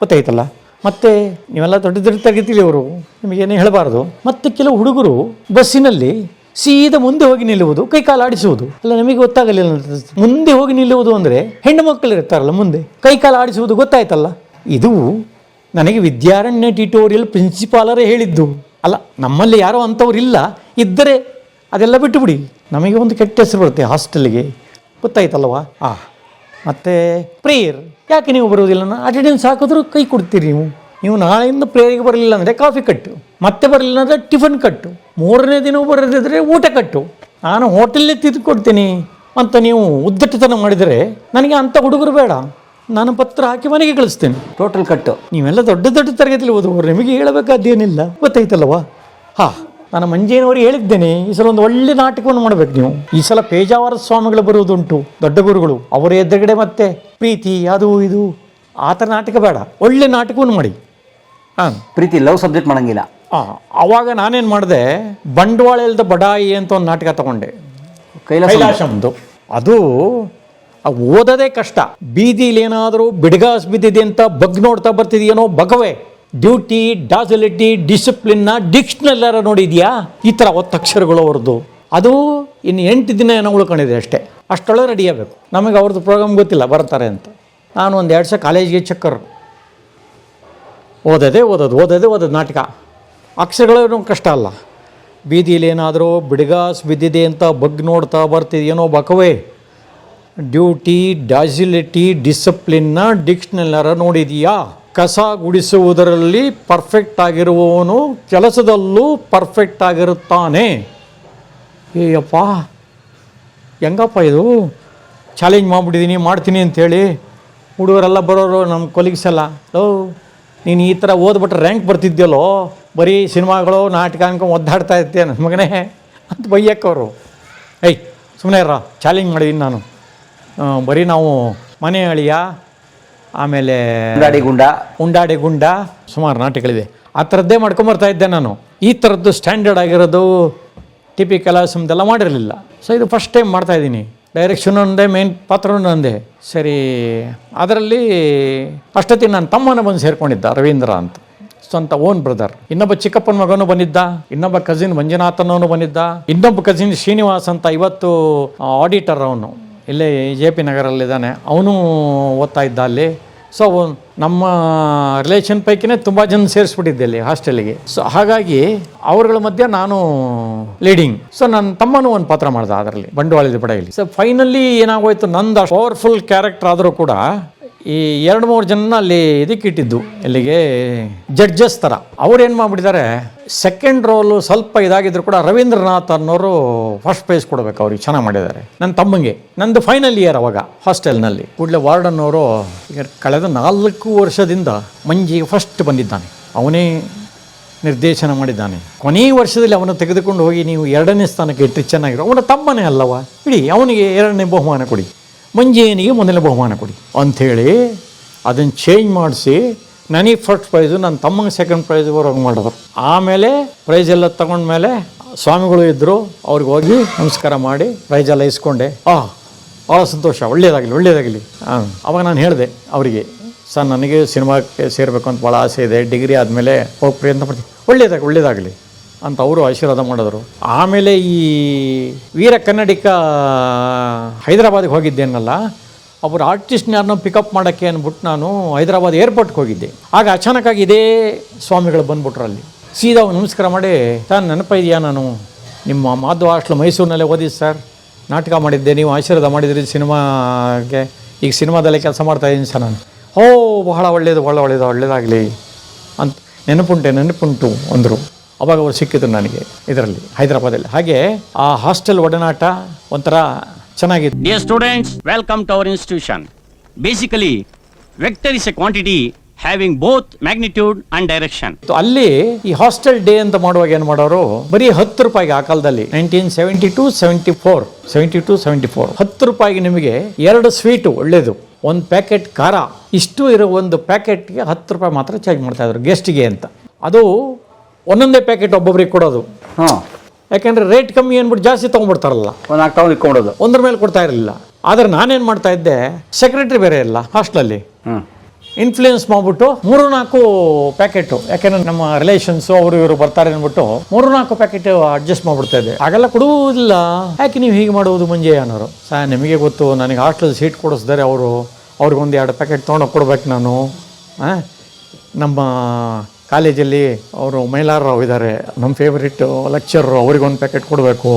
ಗೊತ್ತಾಯ್ತಲ್ಲ? ಮತ್ತು ನೀವೆಲ್ಲ ದೊಡ್ಡ ದೊಡ್ಡ ತರಗತಿಯವರು, ನಿಮಗೇನೇ ಹೇಳಬಾರ್ದು. ಮತ್ತು ಕೆಲವು ಹುಡುಗರು ಬಸ್ಸಿನಲ್ಲಿ ಸೀದಾ ಮುಂದೆ ಹೋಗಿ ನಿಲ್ಲುವುದು, ಕೈಕಾಲು ಆಡಿಸುವುದು. ಅಲ್ಲ, ನಮಗೆ ಗೊತ್ತಾಗಲಿಲ್ಲ. ಮುಂದೆ ಹೋಗಿ ನಿಲ್ಲುವುದು ಅಂದರೆ ಹೆಣ್ಣು ಮಕ್ಕಳು ಇರ್ತಾರಲ್ಲ ಮುಂದೆ, ಕೈಕಾಲು ಆಡಿಸುವುದು, ಗೊತ್ತಾಯ್ತಲ್ಲ? ಇದು ನನಗೆ ವಿದ್ಯಾರಣ್ಯ ಟ್ಯುಟೋರಿಯಲ್ ಪ್ರಿನ್ಸಿಪಾಲರೇ ಹೇಳಿದ್ದು. ಅಲ್ಲ, ನಮ್ಮಲ್ಲಿ ಯಾರೋ ಅಂಥವ್ರು ಇಲ್ಲ, ಇದ್ದರೆ ಅದೆಲ್ಲ ಬಿಟ್ಟುಬಿಡಿ, ನಮಗೆ ಒಂದು ಕೆಟ್ಟ ಹೆಸರು ಬರುತ್ತೆ ಹಾಸ್ಟೆಲ್ಗೆ, ಗೊತ್ತಾಯ್ತಲ್ವಾ? ಮತ್ತು ಪ್ರೇಯರ್ ಯಾಕೆ ನೀವು ಬರುವುದಿಲ್ಲ? ಅಟೆಂಡೆನ್ಸ್ ಹಾಕಿದ್ರು ಕೈ ಕೊಡ್ತೀರಿ ನೀವು ನಾಳೆಯಿಂದ ಪ್ರೇಯರ್ಗೆ ಬರಲಿಲ್ಲ ಅಂದರೆ ಕಾಫಿ ಕಟ್ಟು, ಮತ್ತೆ ಬರಲಿಲ್ಲ ಅಂದರೆ ಟಿಫನ್ ಕಟ್ಟು, 3ನೇ ದಿನವೂ ಬರದಿದ್ದರೆ ಊಟ ಕಟ್ಟು, ನಾನು ಹೋಟೆಲ್ಲೇ ತಿದ್ದುಕೊಡ್ತೀನಿ ಅಂತ ನೀವು ಉದ್ದಟತನ ಮಾಡಿದರೆ ನನಗೆ ಅಂಥ ಹುಡುಗರು ಬೇಡ, ನಾನು ಪತ್ರ ಹಾಕಿ ಮನೆಗೆ ಕಳಿಸ್ತೇನೆ. ಟೋಟಲ್ ಕಟ್ಟು. ನೀವೆಲ್ಲ ದೊಡ್ಡ ದೊಡ್ಡ ತರಗತಿಯಲ್ಲಿ ಓದುವವರು, ನಿಮಗೆ ಹೇಳಬೇಕಾದ್ದೇನಿಲ್ಲ, ಗೊತ್ತಾಯ್ತಲ್ವಾ? ನಾನು ಮಂಜೇನವರಿಗೆ ಹೇಳಿದ್ದೇನೆ, ಈ ಸಲ ಒಂದು ಒಳ್ಳೆ ನಾಟಕವನ್ನು ಮಾಡಬೇಕು ನೀವು. ಈ ಸಲ ಪೇಜಾವರ ಸ್ವಾಮಿಗಳು ಬರುವುದುಂಟು, ದೊಡ್ಡ ಗುರುಗಳು, ಅವರ ಎದುರುಗಡೆ ಮತ್ತೆ ಪ್ರೀತಿ ಅದು ಇದು ಆ ಥರ ನಾಟಕ ಬೇಡ, ಒಳ್ಳೆ ನಾಟಕವನ್ನು ಮಾಡಿ. ಪ್ರೀತಿ ಲವ್ ಸಬ್ಜೆಕ್ಟ್ ಮಾಡಂಗಿಲ್ಲ. ಆವಾಗ ನಾನೇನು ಮಾಡಿದೆ, ಬಂಡವಾಳ ಇಲ್ಲದ ಬಡಾಯಿ ಅಂತ ಒಂದು ನಾಟಕ ತಗೊಂಡೆ, ಕೈಲಾಸಮ್ದು. ಅದು ಓದೋದೇ ಕಷ್ಟ. ಬೀದಿಲಿ ಏನಾದರೂ ಬಿಡ್ಗಾಸ್ ಬಿದ್ದಿದೆ ಅಂತ ನೋಡ್ತಾ ಬರ್ತಿದೆಯೇನೋ ಭಗವೇ, ಡ್ಯೂಟಿ, ಡಾಸಿಲಿಟಿ, ಡಿಸಿಪ್ಲಿನ್ನ ಡಿಕ್ಷನಲ್ಲಾರ ನೋಡಿದ್ಯಾ? ಈ ಥರ ಒತ್ತಕ್ಷರಗಳು ಅವ್ರದ್ದು. ಅದು ಇನ್ನು 8 ದಿನ ಏನೋ ಉಳ್ಕೊಂಡಿದೆ ಅಷ್ಟೇ, ಅಷ್ಟೊಳಗೆ ರೆಡಿ ಆಗಬೇಕು. ನಮಗೆ ಅವ್ರದ್ದು ಪ್ರೋಗ್ರಾಮ್ ಗೊತ್ತಿಲ್ಲ, ಬರ್ತಾರೆ ಅಂತ. ನಾನು ಒಂದು 2 ಸಲ ಕಾಲೇಜಿಗೆ ಚಕ್ಕರ್ ಓದೋದು ನಾಟಕ. ಅಕ್ಷರಗಳೇನೋ ಕಷ್ಟ ಅಲ್ಲ. ಬೀದಿಲಿ ಏನಾದರೂ ಬಿಡ್ಗಾಸ್ ಬಿದ್ದಿದೆ ಅಂತ ನೋಡ್ತಾ ಬರ್ತಿದೆಯೇನೋ ಭಗವೇ, ಡ್ಯೂಟಿ, ಡಾಸಿಲಿಟಿ, ಡಿಸಿಪ್ಲಿನ್ನ ಡಿಕ್ಷನಲ್ಲಾರ ನೋಡಿದೀಯಾ? ಕಸ ಗುಡಿಸುವುದರಲ್ಲಿ ಪರ್ಫೆಕ್ಟ್ ಆಗಿರುವವನು ಕೆಲಸದಲ್ಲೂ ಪರ್ಫೆಕ್ಟ್ ಆಗಿರುತ್ತಾನೆ. ಏಯಪ್ಪ, ಹೆಂಗಪ್ಪ ಇದು? ಚಾಲೆಂಜ್ ಮಾಡಿಬಿಟ್ಟಿದ್ದೀನಿ, ಮಾಡ್ತೀನಿ ಅಂಥೇಳಿ ಹುಡುಗರೆಲ್ಲ ಬರೋರು, ನಮ್ಮ ಕೊಲೀಗ್ಸ್ ಎಲ್ಲ, ನೀನು ಈ ಥರ ಓದ್ಬಿಟ್ರೆ ರ್ಯಾಂಕ್ ಬರ್ತಿದ್ಯಲ್ಲೋ, ಬರೀ ಸಿನಿಮಾಗಳು ನಾಟಕ ಅನ್ಕೊಂಡು ಒದ್ದಾಡ್ತಾ ಇರ್ತೀಯ ನನ್ನ ಮಗನೇ ಅಂತ ಬೈಯಕ್ಕವರು. ಸುಮ್ಮನೆ ಇರ, ಚಾಲೆಂಜ್ ಮಾಡಿದ್ದೀನಿ ನಾನು. ಬರೀ ನಾವು ಮನೆ ಅಳಿಯ, ಆಮೇಲೆ ಉಂಡಾಡಿ ಗುಂಡ, ಸುಮಾರು ನಾಟಕಗಳಿದೆ, ಆ ಥರದ್ದೇ ಮಾಡ್ಕೊಂಬರ್ತಾ ಇದ್ದೆ ನಾನು. ಈ ಥರದ್ದು ಸ್ಟ್ಯಾಂಡರ್ಡ್ ಆಗಿರೋದು ಟಿಪಿಕಲ್ ಸುಮ್ಮದೆಲ್ಲ ಮಾಡಿರಲಿಲ್ಲ. ಸೊ ಇದು ಫಸ್ಟ್ ಟೈಮ್ ಮಾಡ್ತಾಯಿದ್ದೀನಿ. ಡೈರೆಕ್ಷನ್ ಒಂದೇ, ಮೇನ್ ಪಾತ್ರನೂ ಒಂದೇ. ಸರಿ, ಅದರಲ್ಲಿ ಅಷ್ಟೊತ್ತಿಗೆ ನನ್ನ ತಮ್ಮನ ಬಂದು ಸೇರ್ಕೊಂಡಿದ್ದ, ರವೀಂದ್ರ ಅಂತ, ಸ್ವಂತ ಓನ್ ಬ್ರದರ್. ಇನ್ನೊಬ್ಬ ಚಿಕ್ಕಪ್ಪನ ಮಗನೂ ಬಂದಿದ್ದ, ಇನ್ನೊಬ್ಬ ಕಸಿನ್ ಮಂಜುನಾಥನವನು ಬಂದಿದ್ದ, ಇನ್ನೊಬ್ಬ ಕಸಿನ್ ಶ್ರೀನಿವಾಸ್ ಅಂತ ಇವತ್ತು ಆಡಿಟರ್, ಅವನು ಇಲ್ಲೇ JP ನಗರಲ್ಲಿದ್ದಾನೆ, ಅವನು ಓದ್ತಾ ಇದ್ದ ಅಲ್ಲಿ. ಸೊ ನಮ್ಮ ರಿಲೇಷನ್ ಪೈಕಿನೇ ತುಂಬ ಜನ ಸೇರಿಸ್ಬಿಟ್ಟಿದ್ದೆ ಅಲ್ಲಿ ಹಾಸ್ಟೆಲಿಗೆ. ಸೊ ಹಾಗಾಗಿ ಅವ್ರಗಳ ಮಧ್ಯೆ ನಾನು ಲೀಡಿಂಗ್. ಸೊ ನನ್ನ ತಮ್ಮನೂ ಒಂದು ಪಾತ್ರ ಮಾಡ್ದೆ ಅದರಲ್ಲಿ, ಬಂಡವಾಳದ ಪಡೆಯಲ್ಲಿ. ಸೊ ಫೈನಲಿ ಏನಾಗೋಯ್ತು, ನಂದು ಪವರ್ಫುಲ್ ಕ್ಯಾರೆಕ್ಟರ್ ಆದರೂ ಕೂಡ ಈ 2-3 ಜನ ಅಲ್ಲಿ ಇದಕ್ಕೆ ಇಟ್ಟಿದ್ದು ಇಲ್ಲಿಗೆ ಜಡ್ಜಸ್ ಥರ. ಅವ್ರು ಏನು ಮಾಡಿಬಿಟ್ಟಿದ್ದಾರೆ, ಸೆಕೆಂಡ್ ರೋಲು ಸ್ವಲ್ಪ ಇದಾಗಿದ್ರು ಕೂಡ ರವೀಂದ್ರನಾಥ್ ಅನ್ನೋರು ಫಸ್ಟ್ ಪ್ರೈಸ್ ಕೊಡಬೇಕು, ಅವ್ರಿಗೆ ಚೆನ್ನಾಗಿ ಮಾಡಿದ್ದಾರೆ. ನನ್ನ ತಮ್ಮಂಗೆ, ನಂದು ಫೈನಲ್ ಇಯರ್ ಅವಾಗ ಹಾಸ್ಟೆಲ್ನಲ್ಲಿ. ಕೂಡಲೇ ವಾರ್ಡನ್ ಅವರು ಈಗ ಕಳೆದ 4 ವರ್ಷದಿಂದ ಮಂಜಿಗೆ ಫಸ್ಟ್ ಬಂದಿದ್ದಾನೆ, ಅವನೇ ನಿರ್ದೇಶನ ಮಾಡಿದ್ದಾನೆ. ಕೊನೆಯ ವರ್ಷದಲ್ಲಿ ಅವನು ತೆಗೆದುಕೊಂಡು ಹೋಗಿ ನೀವು 2ನೇ ಸ್ಥಾನಕ್ಕೆ ಇಟ್ಟು ಚೆನ್ನಾಗಿರೋ, ಅವನ ತಮ್ಮನೇ ಅಲ್ಲವ, ಇಡೀ ಅವನಿಗೆ 2ನೇ ಬಹುಮಾನ ಕೊಡಿ, ಮಂಜೇನಿಗೆ 1ನೇ ಬಹುಮಾನ ಕೊಡಿ ಅಂಥೇಳಿ ಅದನ್ನು ಚೇಂಜ್ ಮಾಡಿಸಿ ನನಗೆ ಫಸ್ಟ್ ಪ್ರೈಸು, ನನ್ನ ತಮ್ಮಂಗೆ ಸೆಕೆಂಡ್ ಪ್ರೈಸ್ ಬರೋಂಗೆ ಮಾಡಿದ್ರು. ಆಮೇಲೆ ಪ್ರೈಸ್ ಎಲ್ಲ ತಗೊಂಡ್ಮೇಲೆ ಸ್ವಾಮಿಗಳು ಇದ್ದರು, ಅವ್ರಿಗೆ ಹೋಗಿ ನಮಸ್ಕಾರ ಮಾಡಿ ಪ್ರೈಸ್ ಎಲ್ಲ ಇಸ್ಕೊಂಡೆ. ಭಾಳ ಸಂತೋಷ, ಒಳ್ಳೆಯದಾಗಲಿ. ಅವಾಗ ನಾನು ಹೇಳಿದೆ ಅವರಿಗೆ, ಸರ್ ನನಗೆ ಸಿನಿಮಾಕ್ಕೆ ಸೇರಬೇಕು ಅಂತ ಭಾಳ ಆಸೆ ಇದೆ, ಡಿಗ್ರಿ ಆದಮೇಲೆ ಹೋಗಿ ಪ್ರಯತ್ನ ಪಡ್ತೀನಿ, ಒಳ್ಳೆಯದಾಗಲಿ ಅಂತ ಅವರು ಆಶೀರ್ವಾದ ಮಾಡಿದ್ರು. ಆಮೇಲೆ ಈ ವೀರ ಕನ್ನಡಿಗ ಹೈದರಾಬಾದಿಗೆ ಹೋಗಿದ್ದೇನಲ್ಲ, ಒಬ್ಬರು ಆರ್ಟಿಸ್ಟ್ನ ಯಾರನ್ನೋ ಪಿಕಪ್ ಮಾಡೋಕ್ಕೆ ಅಂದ್ಬಿಟ್ಟು ನಾನು ಹೈದರಾಬಾದ್ ಏರ್ಪೋರ್ಟ್ಗೆ ಹೋಗಿದ್ದೆ. ಆಗ ಅಚಾನಕ್ಕಾಗಿ ಇದೇ ಸ್ವಾಮಿಗಳು ಬಂದ್ಬಿಟ್ರು ಅಲ್ಲಿ. ಸೀದಾ ನಮಸ್ಕಾರ ಮಾಡಿ, ಸರ್ ನೆನಪಿದೆಯಾ, ನಾನು ನಿಮ್ಮ ಮಾಧವ ಹಾಸ್ಟೆಲ್ ಮೈಸೂರಿನಲ್ಲೇ ಓದಿದ್ದು ಸರ್, ನಾಟಕ ಮಾಡಿದ್ದೆ, ನೀವು ಆಶೀರ್ವಾದ ಮಾಡಿದ್ರಿ ಸಿನಿಮಾಗೆ, ಈಗ ಸಿನಿಮಾದಲ್ಲೇ ಕೆಲಸ ಮಾಡ್ತಾಯಿದ್ದೀನಿ ಸರ್ ನಾನು. ಬಹಳ ಒಳ್ಳೆಯದಾಗಲಿ ಅಂತ ನೆನಪುಂಟು ಅಂದರು. ಅವಾಗ ಅವ್ರು ಸಿಕ್ಕಿದ್ರು ನನಗೆ ಇದರಲ್ಲಿ ಹೈದರಾಬಾದಲ್ಲಿ. ಹಾಗೆ ಆ ಹಾಸ್ಟೆಲ್ ಒಡನಾಟ ಒಂಥರ ಚೆನ್ನಾಗಿತ್ತು. Dear students, welcome to our institution. Basically, vector is a quantity having both magnitude and direction. ಅಲ್ಲಿ ಈ ಹಾಸ್ಟೆಲ್ ಡೇ ಅಂತ ಮಾಡುವಾಗ ಏನು ಮಾಡೋರು, ಬರೀ 10 ರೂಪಾಯಿಗೆ, ಆ ಕಾಲದಲ್ಲಿ 1972-74 10 ರೂಪಾಯಿಗೆ ನಿಮಗೆ 2 ಸ್ವೀಟು ಒಳ್ಳೇದು, 1 ಪ್ಯಾಕೆಟ್ ಖಾರ, ಇಷ್ಟು ಇರೋ ಒಂದು ಪ್ಯಾಕೆಟ್ಗೆ 10 ರೂಪಾಯಿ ಮಾತ್ರ ಚಾರ್ಜ್ ಮಾಡ್ತಾಯಿದ್ರು ಗೆಸ್ಟಿಗೆ ಅಂತ. ಅದು ಒಂದೊಂದೇ ಪ್ಯಾಕೆಟ್ ಒಬ್ಬೊಬ್ರಿಗೆ ಕೊಡೋದು. ಯಾಕೆಂದರೆ ರೇಟ್ ಕಮ್ಮಿ ಅಂದ್ಬಿಟ್ಟು ಜಾಸ್ತಿ ತೊಗೊಂಡ್ಬಿಡ್ತಾರಲ್ಲ, ಇಟ್ಕೊಂಡೋದು, ಒಂದ್ರ ಮೇಲೆ ಕೊಡ್ತಾ ಇರಲಿಲ್ಲ. ಆದರೆ ನಾನೇನು ಮಾಡ್ತಾ ಇದ್ದೆ, ಸೆಕ್ರೆಟ್ರಿ ಬೇರೆ ಇಲ್ಲ ಹಾಸ್ಟೆಲಲ್ಲಿ, ಇನ್ಫ್ಲೂಯೆನ್ಸ್ ಮಾಡಿಬಿಟ್ಟು 3-4 ಪ್ಯಾಕೆಟು, ಯಾಕೆಂದರೆ ನಮ್ಮ ರಿಲೇಷನ್ಸು ಅವರು ಇವರು ಬರ್ತಾರೆ ಅಂದ್ಬಿಟ್ಟು 3-4 ಪ್ಯಾಕೆಟ್ ಅಡ್ಜಸ್ಟ್ ಮಾಡಿಬಿಡ್ತಾ ಇದ್ದೆ. ಹಾಗೆಲ್ಲ ಕೊಡುವುದಿಲ್ಲ, ಯಾಕೆ ನೀವು ಹೀಗೆ ಮಾಡುವುದು ಮಂಜೆ ಅನ್ನೋರು. ಸರ್ ನಿಮಗೆ ಗೊತ್ತು, ನನಗೆ ಹಾಸ್ಟೆಲ್ ಸೀಟ್ ಕೊಡಿಸಿದರೆ ಅವ್ರಿಗೊಂದು 2 ಪ್ಯಾಕೆಟ್ ತೊಗೊಂಡೋಗಿ ಕೊಡ್ಬೇಕು ನಾನು. ನಮ್ಮ ಕಾಲೇಜಲ್ಲಿ ಅವರು ಮೈಲಾರರಾವ್ ಇದ್ದಾರೆ, ನಮ್ಮ ಫೇವ್ರೇಟ್ ಲೆಕ್ಚರರು, ಅವ್ರಿಗೊಂದು ಪ್ಯಾಕೆಟ್ ಕೊಡಬೇಕು.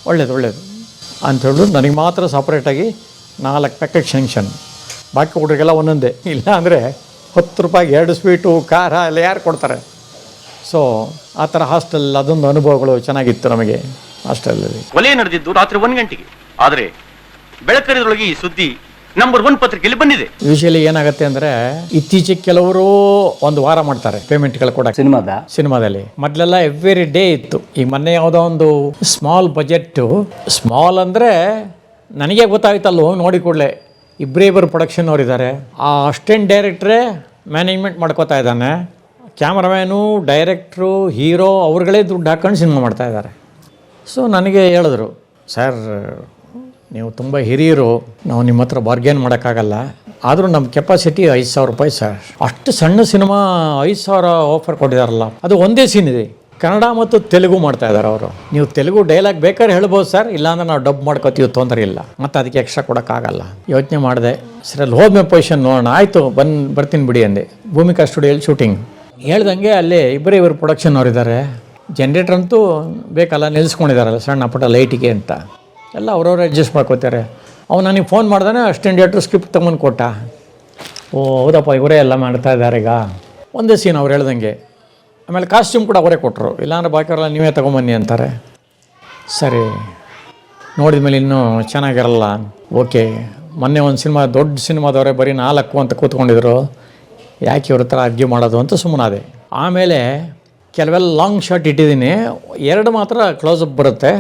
ಒಳ್ಳೇದು ಅಂಥೇಳಿದ್ರು. ನನಗೆ ಮಾತ್ರ ಸಪ್ರೇಟಾಗಿ 4 ಪ್ಯಾಕೆಟ್ ಶೆಂಕ್ಷನ್, ಬಾಕಿ ಹುಡುಗರಿಗೆಲ್ಲ ಒಂದೊಂದೇ. ಇಲ್ಲ ಅಂದರೆ 10 ರೂಪಾಯಿಗೆ 2 ಸ್ವೀಟು ಖಾರ ಎಲ್ಲ ಯಾರು ಕೊಡ್ತಾರೆ. ಸೊ ಆ ಥರ ಹಾಸ್ಟೆಲ್, ಅದೊಂದು ಅನುಭವಗಳು ಚೆನ್ನಾಗಿತ್ತು ನಮಗೆ ಹಾಸ್ಟೆಲಲ್ಲಿ. ಕೊಲೆ ನಡೆದಿದ್ದು ರಾತ್ರಿ 1 ಗಂಟೆಗೆ, ಆದರೆ ಬೆಳಕರಿದೊಳಗೆ ಈ ಸುದ್ದಿ ನಂಬರ್ 1 ಪತ್ರಿಕೆಯಲ್ಲಿ ಬಂದಿದೆ. ಯೂಶಲಿ ಏನಾಗುತ್ತೆ ಅಂದರೆ, ಇತ್ತೀಚೆಗೆ ಕೆಲವರು 1 ವಾರ ಮಾಡ್ತಾರೆ ಪೇಮೆಂಟ್ಗಳು ಕೂಡ ಸಿನಿಮಾದಲ್ಲಿ. ಮೊದಲೆಲ್ಲ ಎವ್ರಿ ಡೇ ಇತ್ತು. ಈಗ ಮೊನ್ನೆ ಯಾವುದೋ ಒಂದು ಸ್ಮಾಲ್ ಬಜೆಟ್ಟು, ಸ್ಮಾಲ್ ಅಂದರೆ ನನಗೆ ಗೊತ್ತಾಯ್ತಲ್ಲ, ಹೋಗಿ ನೋಡಿ ಕೂಡಲೇ ಇಬ್ಬರು ಪ್ರೊಡಕ್ಷನ್ ಅವರಿದ್ದಾರೆ. ಆ ಅಸಿಸ್ಟೆಂಟ್ ಡೈರೆಕ್ಟ್ರೇ ಮ್ಯಾನೇಜ್ಮೆಂಟ್ ಮಾಡ್ಕೋತಾ ಇದ್ದಾನೆ, ಕ್ಯಾಮ್ರಾಮ್ಯಾನು, ಡೈರೆಕ್ಟ್ರು, ಹೀರೋ ಅವ್ರುಗಳೇ ದುಡ್ಡು ಹಾಕೊಂಡು ಸಿನಿಮಾ ಮಾಡ್ತಾಯಿದ್ದಾರೆ. ಸೊ ನನಗೆ ಹೇಳಿದ್ರು, ಸರ್ ನೀವು ತುಂಬ ಹಿರಿಯರು, ನಾವು ನಿಮ್ಮ ಹತ್ರ ಬಾರ್ಗೇನ್ ಮಾಡೋಕ್ಕಾಗಲ್ಲ, ಆದರೂ ನಮ್ಮ ಕೆಪಾಸಿಟಿ 5,000 ರೂಪಾಯಿ ಸರ್. ಅಷ್ಟು ಸಣ್ಣ ಸಿನಿಮಾ 5,000 ಆಫರ್ ಕೊಟ್ಟಿದ್ದಾರಲ್ಲ, ಅದು ಒಂದೇ ಸೀನ್ ಇದೆ, ಕನ್ನಡ ಮತ್ತು ತೆಲುಗು ಮಾಡ್ತಾ ಇದ್ದಾರೆ ಅವರು. ನೀವು ತೆಲುಗು ಡೈಲಾಗ್ ಬೇಕಾದ್ರೆ ಹೇಳ್ಬೋದು ಸರ್, ಇಲ್ಲಾಂದ್ರೆ ನಾವು ಡಬ್ ಮಾಡ್ಕೋತೀವಿ, ತೊಂದರೆ ಇಲ್ಲ, ಮತ್ತು ಅದಕ್ಕೆ ಎಕ್ಸ್ಟ್ರಾ ಕೊಡೋಕ್ಕಾಗಲ್ಲ. ಯೋಚನೆ ಮಾಡಿದೆ, ಸರ್ ಅಲ್ಲಿ ಹೋದ್ಮೇಲೆ ಪೊಸಿಷನ್ ನೋಡೋಣ, ಆಯಿತು ಬರ್ತೀನಿ ಬಿಡಿ ಅಂದೆ. ಭೂಮಿಕಾ ಸ್ಟುಡಿಯೋಲ್ಲಿ ಶೂಟಿಂಗ್ ಹೇಳ್ದಂಗೆ ಅಲ್ಲೇ ಇಬ್ಬರು ಪ್ರೊಡಕ್ಷನ್ ಅವರಿದ್ದಾರೆ. ಜನ್ರೇಟರ್ ಅಂತೂ ಬೇಕಲ್ಲ, ನಿಲ್ಲಿಸ್ಕೊಂಡಿದ್ದಾರಲ್ಲ ಸಣ್ಣ ಪುಟ್ಟ ಲೈಟಿಗೆ ಅಂತ, ಎಲ್ಲ ಅವ್ರವ್ರು ಅಡ್ಜಸ್ಟ್ ಮಾಡ್ಕೋತಾರೆ. ಅವ್ನು ನನಗೆ ಫೋನ್ ಮಾಡ್ದಾನೆ, ಅಸಿಸ್ಟೆಂಟ್ ಡೈರೆಕ್ಟ್ರು ಸ್ಕ್ರಿಪ್ಟ್ ತಗೊಂಡು ಕೊಟ್ಟ. ಹೌದಪ್ಪ ಇವರೇ ಎಲ್ಲ ಮಾಡ್ತಾ ಇದ್ದಾರೆ ಈಗ, ಒಂದೇ ಸೀನ್ ಅವ್ರು ಹೇಳ್ದಂಗೆ. ಆಮೇಲೆ ಕಾಸ್ಟ್ಯೂಮ್ ಕೂಡ ಅವರೇ ಕೊಟ್ಟರು, ಇಲ್ಲಾಂದ್ರೆ ಬಾಕಿಯವರೆಲ್ಲ ನೀವೇ ತೊಗೊಂಬನ್ನಿ ಅಂತಾರೆ. ಸರಿ ನೋಡಿದ ಮೇಲೆ ಇನ್ನೂ ಚೆನ್ನಾಗಿರಲ್ಲ. ಓಕೆ, ಮೊನ್ನೆ ಒಂದು ಸಿನಿಮಾ, ದೊಡ್ಡ ಸಿನಿಮಾದವರೇ ಬರೀ 4 ಅಂತ ಕೂತ್ಕೊಂಡಿದ್ರು, ಯಾಕೆ ಇವ್ರ ಹತ್ರ ಅರ್ಗ್ಯೂ ಮಾಡೋದು ಅಂತ ಸುಮ್ಮನಾದೆ. ಆಮೇಲೆ ಕೆಲವೆಲ್ಲ ಲಾಂಗ್ ಶಾಟ್ ಇಟ್ಟಿದ್ದೀನಿ, 2 ಮಾತ್ರ ಕ್ಲೋಸಪ್ ಬರುತ್ತೆ,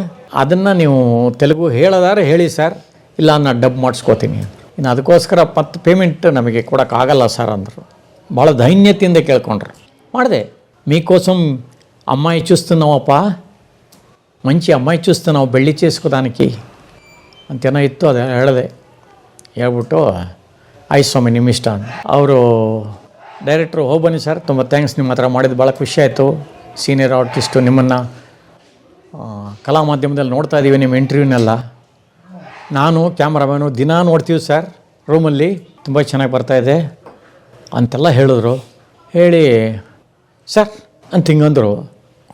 ಅದನ್ನು ನೀವು ತೆಲುಗು ಹೇಳೋದಾದ್ರೆ ಹೇಳಿ ಸರ್, ಇಲ್ಲ ನಾನು ಡಬ್ ಮಾಡಿಸ್ಕೋತೀನಿ. ಇನ್ನು ಅದಕ್ಕೋಸ್ಕರ ಮತ್ತು ಪೇಮೆಂಟ್ ನಮಗೆ ಕೊಡೋಕ್ಕಾಗಲ್ಲ ಸರ್ ಅಂದರು. ಭಾಳ ದೈನ್ಯತೆಯಿಂದ ಕೇಳ್ಕೊಂಡ್ರು. ಮಾಡಿದೆ. మీకోసం అమ్మాయి చూస్తున్నావప్పా, మంచి అమ్మాయి చూస్తున్నావు, ಬೆಳ್ಳಿ చేసుకోదానికి ಅಂತೇನೋ ಇತ್ತು. ಅದು ಹೇಳಿದೆ. ಹೇಳ್ಬಿಟ್ಟು ಆಯ್ತು ಸ್ವಾಮಿ ನಿಮ್ಮ ಇಷ್ಟ. ಅವರು ಡೈರೆಕ್ಟ್ರು, ಹೋಗಿ ಬನ್ನಿ ಸರ್, ತುಂಬ ಥ್ಯಾಂಕ್ಸ್, ನಿಮ್ಮ ಹತ್ರ ಮಾಡಿದ್ದು ಭಾಳ ಖುಷಿ ಆಯಿತು. ಸೀನಿಯರ್ ಆರ್ಟಿಸ್ಟು, ನಿಮ್ಮನ್ನು ಕಲಾ ಮಾಧ್ಯಮದಲ್ಲಿ ನೋಡ್ತಾ ಇದ್ದೀವಿ ನಿಮ್ಮ ಇಂಟರ್ವ್ಯೂನೆಲ್ಲ. ನಾನು ಕ್ಯಾಮ್ರಾಮ್ಯಾನು ದಿನ ನೋಡ್ತೀವಿ ಸರ್ ರೂಮಲ್ಲಿ, ತುಂಬ ಚೆನ್ನಾಗಿ ಬರ್ತಾಯಿದೆ ಅಂತೆಲ್ಲ ಹೇಳಿದ್ರು. ಹೇಳಿ ಸರ್ ಅಂತ ಹಿಂಗಂದರು.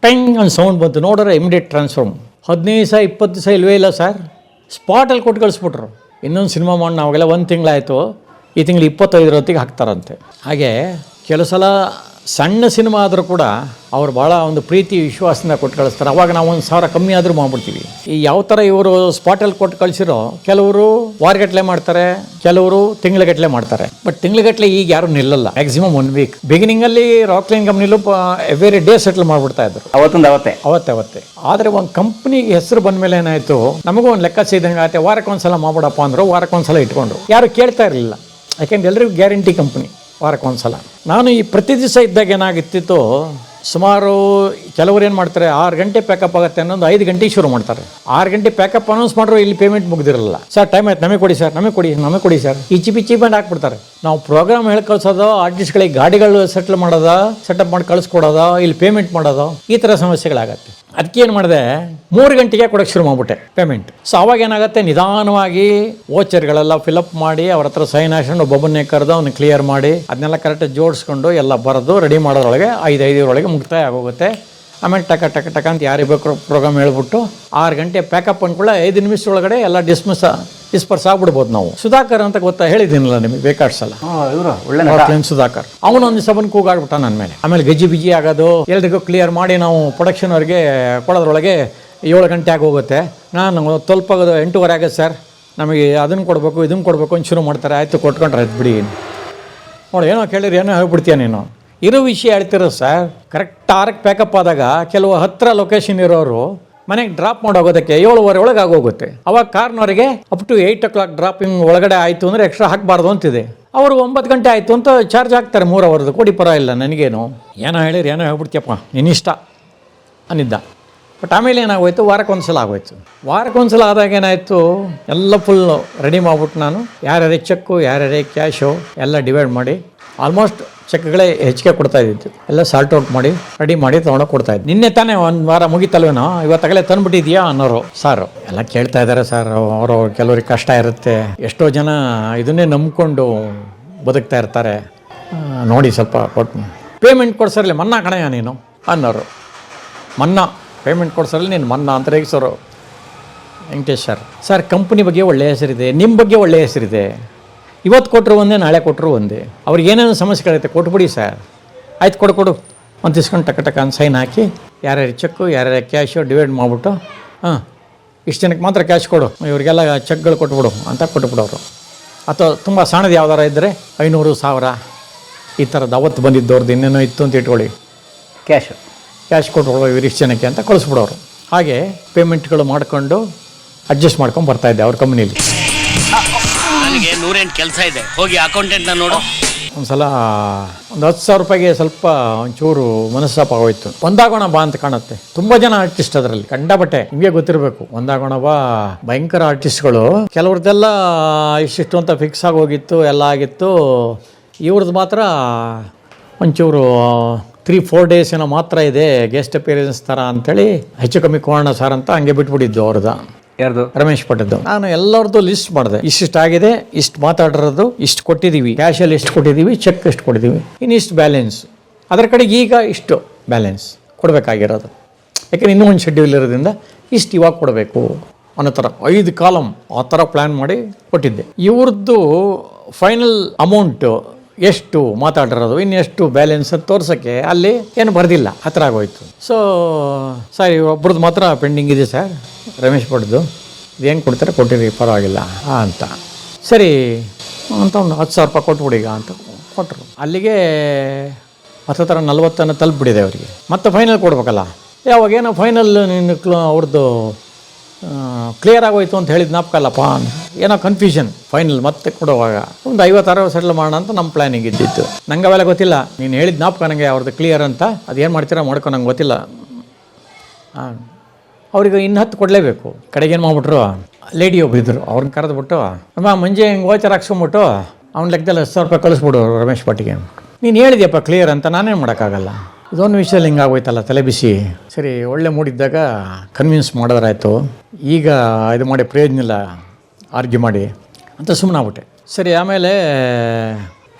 ಟೈಂಗ್ ಒಂದು ಸೌಂಡ್ ಬಂತು, ನೋಡಿದ್ರೆ ಇಮಿಡಿಯೇಟ್ ಟ್ರಾನ್ಸ್ಫಾರ್ಮ್. 15 ದಿವಸ 20 ದಿವಸ ಇಲ್ವೇ ಇಲ್ಲ ಸರ್, ಸ್ಪಾಟಲ್ಲಿ ಕೊಟ್ಟು ಕಳಿಸ್ಬಿಟ್ರು. ಇನ್ನೊಂದು ಸಿನಿಮಾ ಮಾಡಿ ನಾವಾಗೆಲ್ಲ 1 ತಿಂಗಳಾಯಿತು, ಈ ತಿಂಗಳು 25 ಹೊತ್ತಿಗೆ ಹಾಕ್ತಾರಂತೆ. ಹಾಗೆ ಕೆಲವು ಸಲ ಸಣ್ಣ ಸಿನಿಮಾ ಆದರೂ ಕೂಡ ಅವ್ರು ಭಾಳ ಒಂದು ಪ್ರೀತಿ ವಿಶ್ವಾಸದಿಂದ ಕೊಟ್ಟು ಕಳಿಸ್ತಾರೆ. ಅವಾಗ ನಾವು 1,000 ಕಮ್ಮಿ ಆದರೂ ಮಾಡ್ಬಿಡ್ತೀವಿ. ಈ ಯಾವ ಥರ ಇವರು ಸ್ಪಾಟಲ್ಲಿ ಕೊಟ್ಟು ಕಳಿಸಿರೋ, ಕೆಲವರು ವಾರಗಟ್ಟಲೆ ಮಾಡ್ತಾರೆ, ಕೆಲವರು ತಿಂಗಳಗಟ್ಟಲೆ ಮಾಡ್ತಾರೆ. ಬಟ್ ತಿಂಗಳಗಟ್ಟಲೆ ಈಗ ಯಾರು ನಿಲ್ಲಲ್ಲ, ಮ್ಯಾಕ್ಸಿಮಮ್ 1 ವೀಕ್. ಬಿಗಿನಿಂಗಲ್ಲಿ ರಾಕ್ಲೈನ್ ಕಂಪ್ನಿಲೂ ಎವ್ರಿ ಡೇ ಸೆಟ್ಲ್ ಮಾಡಿಬಿಡ್ತಾ ಇದ್ರು, ಅವತ್ತೇ. ಆದರೆ ಒಂದು ಕಂಪ್ನಿಗೆ ಹೆಸರು ಬಂದ ಮೇಲೆ ಏನಾಯಿತು, ನಮಗೂ ಒಂದು ಲೆಕ್ಕ ಸಿದ್ದಂಗೆ ಆಯ್ತು, ವಾರಕ್ಕೊಂದ್ಸಲ ಮಾಡ್ಬಿಡಪ್ಪ ಅಂದರು, ವಾರಕ್ಕೊಂದ್ಸಲ ಇಟ್ಕೊಂಡ್ರು. ಯಾರು ಕೇಳ್ತಾ ಇರಲಿಲ್ಲ, ಯಾಕೆಂದ್ರೆ ಎಲ್ಲರಿಗೂ ಗ್ಯಾರಂಟಿ ಕಂಪ್ನಿ ವಾರಕ್ಕೊಂದ್ಸಲ. ನಾನು ಈ ಪ್ರತಿ ದಿವಸ ಇದ್ದಾಗ ಏನಾಗುತ್ತಿತ್ತು, ಸುಮಾರು ಕೆಲವರು ಏನು ಮಾಡ್ತಾರೆ, 6 ಗಂಟೆ ಪ್ಯಾಕಪ್ ಆಗುತ್ತೆ ಅನ್ನೋದು 5 ಗಂಟೆಗೆ ಶುರು ಮಾಡ್ತಾರೆ. 6 ಗಂಟೆ ಪ್ಯಾಕಪ್ ಅನೌನ್ಸ್ ಮಾಡ್ರು, ಇಲ್ಲಿ ಪೇಮೆಂಟ್ ಮುಗ್ದಿರಲ್ಲ. ಸರ್ ಟೈಮ್ ಆಯ್ತು, ನಮಗೆ ಕೊಡಿ ಸರ್, ನಮಗೆ ಕೊಡಿ ಸರ್, ಇಚಿ ಬಂದು ಹಾಕ್ಬಿಡ್ತಾರೆ. ನಾವು ಪ್ರೋಗ್ರಾಮ್ ಹೇಳಿ ಕಳ್ಸೋದು, ಆರ್ಟಿಸ್ಟ್ಗಳಿಗೆ ಗಾಡಿಗಳು ಸೆಟಪ್ ಮಾಡಿ ಕಳಿಸ್ಕೊಡೋದು, ಇಲ್ಲಿ ಪೇಮೆಂಟ್ ಮಾಡೋದು, ಈ ಥರ ಸಮಸ್ಯೆಗಳಾಗತ್ತೆ. ಅದಕ್ಕೆ ಏನು ಮಾಡಿದೆ, 3 ಗಂಟೆಗೆ ಕೊಡೋಕ್ಕೆ ಶುರು ಮಾಡಿಬಿಟ್ಟೆ ಪೇಮೆಂಟ್. ಸೊ ಅವಾಗ ಏನಾಗುತ್ತೆ, ನಿಧಾನವಾಗಿ ವೋಚರ್ಗಳೆಲ್ಲ ಫಿಲಪ್ ಮಾಡಿ ಅವ್ರ ಹತ್ರ ಸೈನ್ ಹಾಕೊಂಡು ಒಬ್ಬೊಬ್ಬನ್ನೇ ಕರೆದು ಅವ್ನು ಕ್ಲಿಯರ್ ಮಾಡಿ ಅದನ್ನೆಲ್ಲ ಕರೆಕ್ಟಾಗಿ ಜೋಡಿಸ್ಕೊಂಡು ಎಲ್ಲ ಬರೆದು ರೆಡಿ ಮಾಡೋದ್ರೊಳಗೆ 5:05 ಮುಕ್ತಾಯ ಆಗೋಗುತ್ತೆ. ಆಮೇಲೆ ಟಕ ಅಂತ ಯಾರಿಗೆ ಬೇಕು ಪ್ರೋಗ್ರಾಮ್ ಹೇಳ್ಬಿಟ್ಟು 6 ಗಂಟೆ ಪ್ಯಾಕಪ್ ಅಂದ್ಕೊಳ್ಳ 5 ನಿಮಿಷದೊಳಗಡೆ ಎಲ್ಲ ಡಿಸ್ಪರ್ಸ್ ಆಗ್ಬಿಡ್ಬೋದು ನಾವು. ಸುಧಾಕರ್ ಅಂತ ಗೊತ್ತಾ, ಹೇಳಿದ್ದೀನಲ್ಲ ನಿಮಗೆ ಬೇಕಾದ ಸಲ, ಸುಧಾಕರ್. ಅವನು ಒಂದು ಸಬನ್ ಕೂಗಾಡ್ಬಿಟ್ಟ ನನ್ನ ಮೇಲೆ. ಆಮೇಲೆ ಗಜ್ಜಿ ಬಿಜಿ ಆಗೋದು, ಎಲ್ರಿಗೂ ಕ್ಲಿಯರ್ ಮಾಡಿ ನಾವು ಪ್ರೊಡಕ್ಷನ್ ಅವ್ರಿಗೆ ಕೊಡೋದ್ರೊಳಗೆ 7 ಗಂಟೆ ಆಗೋಗುತ್ತೆ. ನಾನು ತಲುಪೋದು 8:15 ಆಗುತ್ತೆ ಸರ್, ನಮಗೆ ಅದನ್ನು ಕೊಡಬೇಕು ಇದನ್ನು ಕೊಡಬೇಕು ಅಂತ ಶುರು ಮಾಡ್ತಾರೆ. ಆಯಿತು ಕೊಟ್ಕೊಂಡ್ರೆ ಆಯ್ತು ಬಿಡಿ. ನೋಡಿ ಏನೋ ಕೇಳಿರಿ, ಏನೋ ಹೇಳ್ಬಿಡ್ತೀಯ ನೀನು, ಇರೋ ವಿಷಯ ಹೇಳ್ತಿರೋ ಸರ್. ಕರೆಕ್ಟ್ 6ಕ್ಕೆ ಪ್ಯಾಕಪ್ ಆದಾಗ ಕೆಲವು ಹತ್ತಿರ ಲೊಕೇಶನ್ ಇರೋರು ಮನೆಗೆ ಡ್ರಾಪ್ ಮಾಡೋಗೋದಕ್ಕೆ 7:15 ಒಳಗೆ ಆಗೋಗುತ್ತೆ. ಅವಾಗ ಕಾರ್ನವರಿಗೆ ಅಪ್ ಟು 8 o'clock ಡ್ರಾಪಿಂಗ್ ಒಳಗಡೆ ಆಯಿತು ಅಂದರೆ ಎಕ್ಸ್ಟ್ರಾ ಹಾಕಬಾರ್ದು ಅಂತಿದೆ. ಅವರು 9 ಗಂಟೆ ಆಯಿತು ಅಂತ ಚಾರ್ಜ್ ಹಾಕ್ತಾರೆ 3 ಅವರ್ದು. ಕೊಡಿ ಪರವಾಗಿಲ್ಲ, ನನಗೇನು ಏನೋ ಹೇಳಿರಿ, ಏನೋ ಹೇಳ್ಬಿಡ್ತೀಯಪ್ಪ ನಿನ್ನಿಷ್ಟ ಅನ್ನಿದ್ದ. ಬಟ್ ಆಮೇಲೆ ಏನಾಗೋಯ್ತು, ವಾರಕ್ಕೊಂದ್ಸಲ ಆಗೋಯ್ತು. ವಾರಕ್ಕೊಂದ್ಸಲ ಆದಾಗ ಏನಾಯಿತು, ಎಲ್ಲ ಫುಲ್ ರೆಡಿ ಮಾಡ್ಬಿಟ್ಟು ನಾನು ಯಾರ್ಯಾರೇ ಚೆಕ್ಕು ಯಾರ್ಯಾರೇ ಕ್ಯಾಶು ಎಲ್ಲ ಡಿವೈಡ್ ಮಾಡಿ, ಆಲ್ಮೋಸ್ಟ್ ಚೆಕ್ಗಳೇ ಹೆಚ್ಚಿಗೆ ಕೊಡ್ತಾ ಇದ್ದಿತ್ತು, ಎಲ್ಲ ಸಾಲ್ಟ್ ಔಟ್ ಮಾಡಿ ರೆಡಿ ಮಾಡಿ ತೊಗೊಂಡೋಗಿ ಕೊಡ್ತಾಯಿದ್ದು. ನಿನ್ನೆ ತಾನೇ 1 ವಾರ ಮುಗಿತಲ್ವೇನೋ, ಇವತ್ತಾಗಲೇ ತಂದುಬಿಟ್ಟಿದ್ಯಾ ಅನ್ನೋರು ಸಾರು ಎಲ್ಲ ಕೇಳ್ತಾ ಇದ್ದಾರೆ ಸರ್. ಅವರು ಕೆಲವ್ರಿಗೆ ಕಷ್ಟ ಇರುತ್ತೆ, ಎಷ್ಟೋ ಜನ ಇದನ್ನೇ ನಂಬ್ಕೊಂಡು ಬದುಕ್ತಾ ಇರ್ತಾರೆ. ನೋಡಿ ಸ್ವಲ್ಪ ಕೊಟ್ಟು ಪೇಮೆಂಟ್ ಕೊಡ್ಸರ್ಲಿ, ಮನ್ನಾ ಕಣಯ್ಯ ನೀನು ಅನ್ನೋರು. ಮನ್ನಾ ಪೇಮೆಂಟ್ ಕೊಡ್ಸರ್ಲಿ ನೀನು ಮನ್ನಾ ಅಂತ ರೇಗಿಸೋರು ವೆಂಕಟೇಶ್ ಸರ್. ಕಂಪ್ನಿ ಬಗ್ಗೆ ಒಳ್ಳೆಯ ಹೆಸರಿದೆ, ನಿಮ್ಮ ಬಗ್ಗೆ ಒಳ್ಳೆಯ ಹೆಸರಿದೆ. ಇವತ್ತು ಕೊಟ್ಟರು ಒಂದೇ, ನಾಳೆ ಕೊಟ್ಟರು ಒಂದೇ. ಅವ್ರಿಗೆ ಏನೇನು ಸಮಸ್ಯೆಗಳಿರುತ್ತೆ ಕೊಟ್ಬಿಡಿ ಸರ್. ಆಯ್ತು ಕೊಡು ಅಂತ ಇಸ್ಕೊಂಡು ಟಕ ಅಂತ ಸೈನ್ ಹಾಕಿ ಯಾರ್ಯಾರು ಚೆಕ್ಕು ಯಾರ್ಯಾರು ಕ್ಯಾಶು ಡಿವೈಡ್ ಮಾಡಿಬಿಟ್ಟು, ಇಷ್ಟು ಜನಕ್ಕೆ ಮಾತ್ರ ಕ್ಯಾಶ್ ಕೊಡು, ಇವರಿಗೆಲ್ಲ ಚೆಕ್ಗಳು ಕೊಟ್ಬಿಡು ಅಂತ ಕೊಟ್ಬಿಡೋರು. ಅಥವಾ ತುಂಬ ಸಣ್ಣದು ಯಾವ್ದಾರ ಇದ್ದರೆ 500, 1000 ಈ ಥರದ್ದು ಅವತ್ತು ಬಂದಿದ್ದವ್ರದ್ದು ಇನ್ನೇನೋ ಇತ್ತು ಅಂತ ಇಟ್ಕೊಳ್ಳಿ, ಕ್ಯಾಶ್ ಕೊಟ್ಬಿಡೋ ಇಷ್ಟು ಜನಕ್ಕೆ ಅಂತ ಕಳಿಸ್ಬಿಡೋರು. ಹಾಗೆ ಪೇಮೆಂಟ್ಗಳು ಮಾಡ್ಕೊಂಡು ಅಡ್ಜಸ್ಟ್ ಮಾಡ್ಕೊಂಡು ಬರ್ತಾಯಿದ್ದೆ ಅವ್ರ ಕಂಪ್ನೀಲಿ. ನನಗೆ 108 ಕೆಲಸ ಇದೆ, ಹೋಗಿ ಅಕೌಂಟೆಂಟ್ನ ನೋಡು. ಒಂದು ಸಲ ಒಂದು 10,000 ರೂಪಾಯಿಗೆ ಸ್ವಲ್ಪ ಒಂಚೂರು ಮನಸ್ಸಾಪ ಆಗೋಯ್ತು. ಒಂದಾಗೋಣ ಬಾ ಅಂತ ಕಾಣುತ್ತೆ. ತುಂಬ ಜನ ಆರ್ಟಿಸ್ಟ್ ಅದರಲ್ಲಿ ಕಂಡಬಟ್ಟೆ, ನಿಮಗೆ ಗೊತ್ತಿರಬೇಕು. ಒಂದಾಗೋಣ ಬಾ ಭಯಂಕರ ಆರ್ಟಿಸ್ಟ್ಗಳು, ಕೆಲವ್ರದ್ದೆಲ್ಲ ಇಷ್ಟಿಷ್ಟು ಅಂತ ಫಿಕ್ಸ್ ಆಗೋಗಿತ್ತು, ಎಲ್ಲ ಆಗಿತ್ತು. ಇವ್ರದ್ದು ಮಾತ್ರ ಒಂಚೂರು 3-4 ಡೇಸ್ ಏನೋ ಮಾತ್ರ ಇದೆ, ಗೆಸ್ಟ್ ಅಪಿಯರೆನ್ಸ್ ಥರ ಅಂಥೇಳಿ ಹೆಚ್ಚು ಕಮ್ಮಿ ಕೋಣ ಸಾರ್ ಅಂತ ಹಂಗೆ ಬಿಟ್ಬಿಟ್ಟಿದ್ದು ಅವ್ರದ್ದು. ಯಾರ್ದು? ರಮೇಶ್ ಭಟ್ದು. ನಾನು ಎಲ್ಲರದ್ದು ಲಿಸ್ಟ್ ಮಾಡಿದೆ, ಇಷ್ಟಿಷ್ಟು ಆಗಿದೆ, ಇಷ್ಟು ಮಾತಾಡಿರೋದು, ಇಷ್ಟು ಕೊಟ್ಟಿದ್ದೀವಿ, ಕ್ಯಾಶಲ್ಲಿ ಎಷ್ಟು ಕೊಟ್ಟಿದ್ದೀವಿ, ಚೆಕ್ ಎಷ್ಟು ಕೊಟ್ಟಿದ್ದೀವಿ, ಇನ್ನಿಷ್ಟು ಬ್ಯಾಲೆನ್ಸ್, ಅದರ ಕಡೆಗೆ ಈಗ ಇಷ್ಟು ಬ್ಯಾಲೆನ್ಸ್ ಕೊಡಬೇಕಾಗಿರೋದು. ಯಾಕೆಂದರೆ ಇನ್ನೂ ಒಂದು ಶೆಡ್ಯೂಲ್ ಇರೋದ್ರಿಂದ ಇಷ್ಟು ಇವಾಗ ಕೊಡಬೇಕು ಅನ್ನೋ ಥರ 5 ಕಾಲಮ್ ಆ ಥರ ಪ್ಲ್ಯಾನ್ ಮಾಡಿ ಕೊಟ್ಟಿದ್ದೆ. ಇವ್ರದ್ದು ಫೈನಲ್ ಅಮೌಂಟು ಎಷ್ಟು ಮಾತಾಡಿರೋದು, ಇನ್ನೆಷ್ಟು ಬ್ಯಾಲೆನ್ಸ್ ಅಂತ ತೋರ್ಸೋಕ್ಕೆ ಅಲ್ಲಿ ಏನು ಬರೆದಿಲ್ಲ, ಆ ಥರ ಆಗೋಯ್ತು. ಸೊ ಸರ್ ಒಬ್ರದ್ದು ಮಾತ್ರ ಪೆಂಡಿಂಗ್ ಇದೆ ಸರ್, ರಮೇಶ್ ಭಟ್ದು, ಇದೇನು ಕೊಡ್ತಾರೆ ಕೊಟ್ಟಿರಿ ಪರವಾಗಿಲ್ಲ ಅಂತ. ಸರಿ ಅಂತ ಒಂದು 10,000 ರೂಪಾಯಿ ಕೊಟ್ಬಿಡಿ ಈಗ ಅಂತ ಕೊಟ್ಟರು. ಅಲ್ಲಿಗೆ 40 ತಲುಪಿಬಿಟ್ಟಿದೆ ಅವರಿಗೆ. ಮತ್ತೆ ಫೈನಲ್ ಕೊಡ್ಬೇಕಲ್ಲ, ಯಾವಾಗೇನೋ ಫೈನಲ್ ನಿನ್ನ ಅವ್ರದ್ದು ಕ್ಲಿಯರ್ ಆಗೋಯ್ತು ಅಂತ ಹೇಳಿದ ನಾಪ್ಕಲ್ಲಪ್ಪ, ಏನೋ ಕನ್ಫ್ಯೂಷನ್. ಫೈನಲ್ ಮತ್ತೆ ಕೊಡುವಾಗ ಒಂದು 50-60 ಸೆಟ್ಲ್ ಮಾಡೋಣ ಅಂತ ನಮ್ಮ ಪ್ಲ್ಯಾನಿಂಗ್ ಇದ್ದಿತ್ತು. ನಂಗೆ ಅವೆಲ್ಲ ಗೊತ್ತಿಲ್ಲ, ನೀನು ಹೇಳಿದ ನಾಪ್ಕ ನನಗೆ ಅವ್ರದ್ದು ಕ್ಲಿಯರ್ ಅಂತ, ಅದೇನು ಮಾಡ್ತೀರಾ ಮಾಡ್ಕೊ, ನಂಗೆ ಗೊತ್ತಿಲ್ಲ. ಅವ್ರಿಗೆ ಇನ್ನು 10 ಕೊಡಲೇಬೇಕು. ಕಡೆಗೆ ಏನು ಮಾಡ್ಬಿಟ್ರು, ಲೇಡಿ ಒಬ್ಬರಿದ್ದರು, ಅವ್ರನ್ನ ಕರೆದ್ಬಿಟ್ಟು ಅಮ್ಮ ಮಂಜೆ ಹಿಂಗೆ ವೋಚರ್ ಹಾಕ್ಸ್ಕೊಂಬಿಟ್ಟು ಅವ್ನ ಲೆಕ್ಕದಲ್ಲಿ 10,000 ರೂಪಾಯಿ ಕಳಿಸ್ಬಿಡು ರಮೇಶ್ ಭಟ್ಗೆ. ನೀನು ಹೇಳಿದ್ಯಪ್ಪ ಕ್ಲಿಯರ್ ಅಂತ, ನಾನೇನು ಮಾಡೋಕ್ಕಾಗಲ್ಲ. ಇದೊಂದು ವಿಷಯದಲ್ಲಿ ಹಿಂಗೆ ಆಗೋಯ್ತಲ್ಲ ತಲೆ ಬಿಸಿ. ಸರಿ ಒಳ್ಳೆ ಮೂಡಿದ್ದಾಗ ಕನ್ವಿನ್ಸ್ ಮಾಡಿದ್ರಾಯ್ತು, ಈಗ ಇದು ಮಾಡಿ ಪ್ರಯೋಜನ ಇಲ್ಲ ಆರ್ಗ್ಯೂ ಮಾಡಿ ಅಂತ ಸುಮ್ಮನಾಗ್ಬಿಟ್ಟೆ. ಸರಿ ಆಮೇಲೆ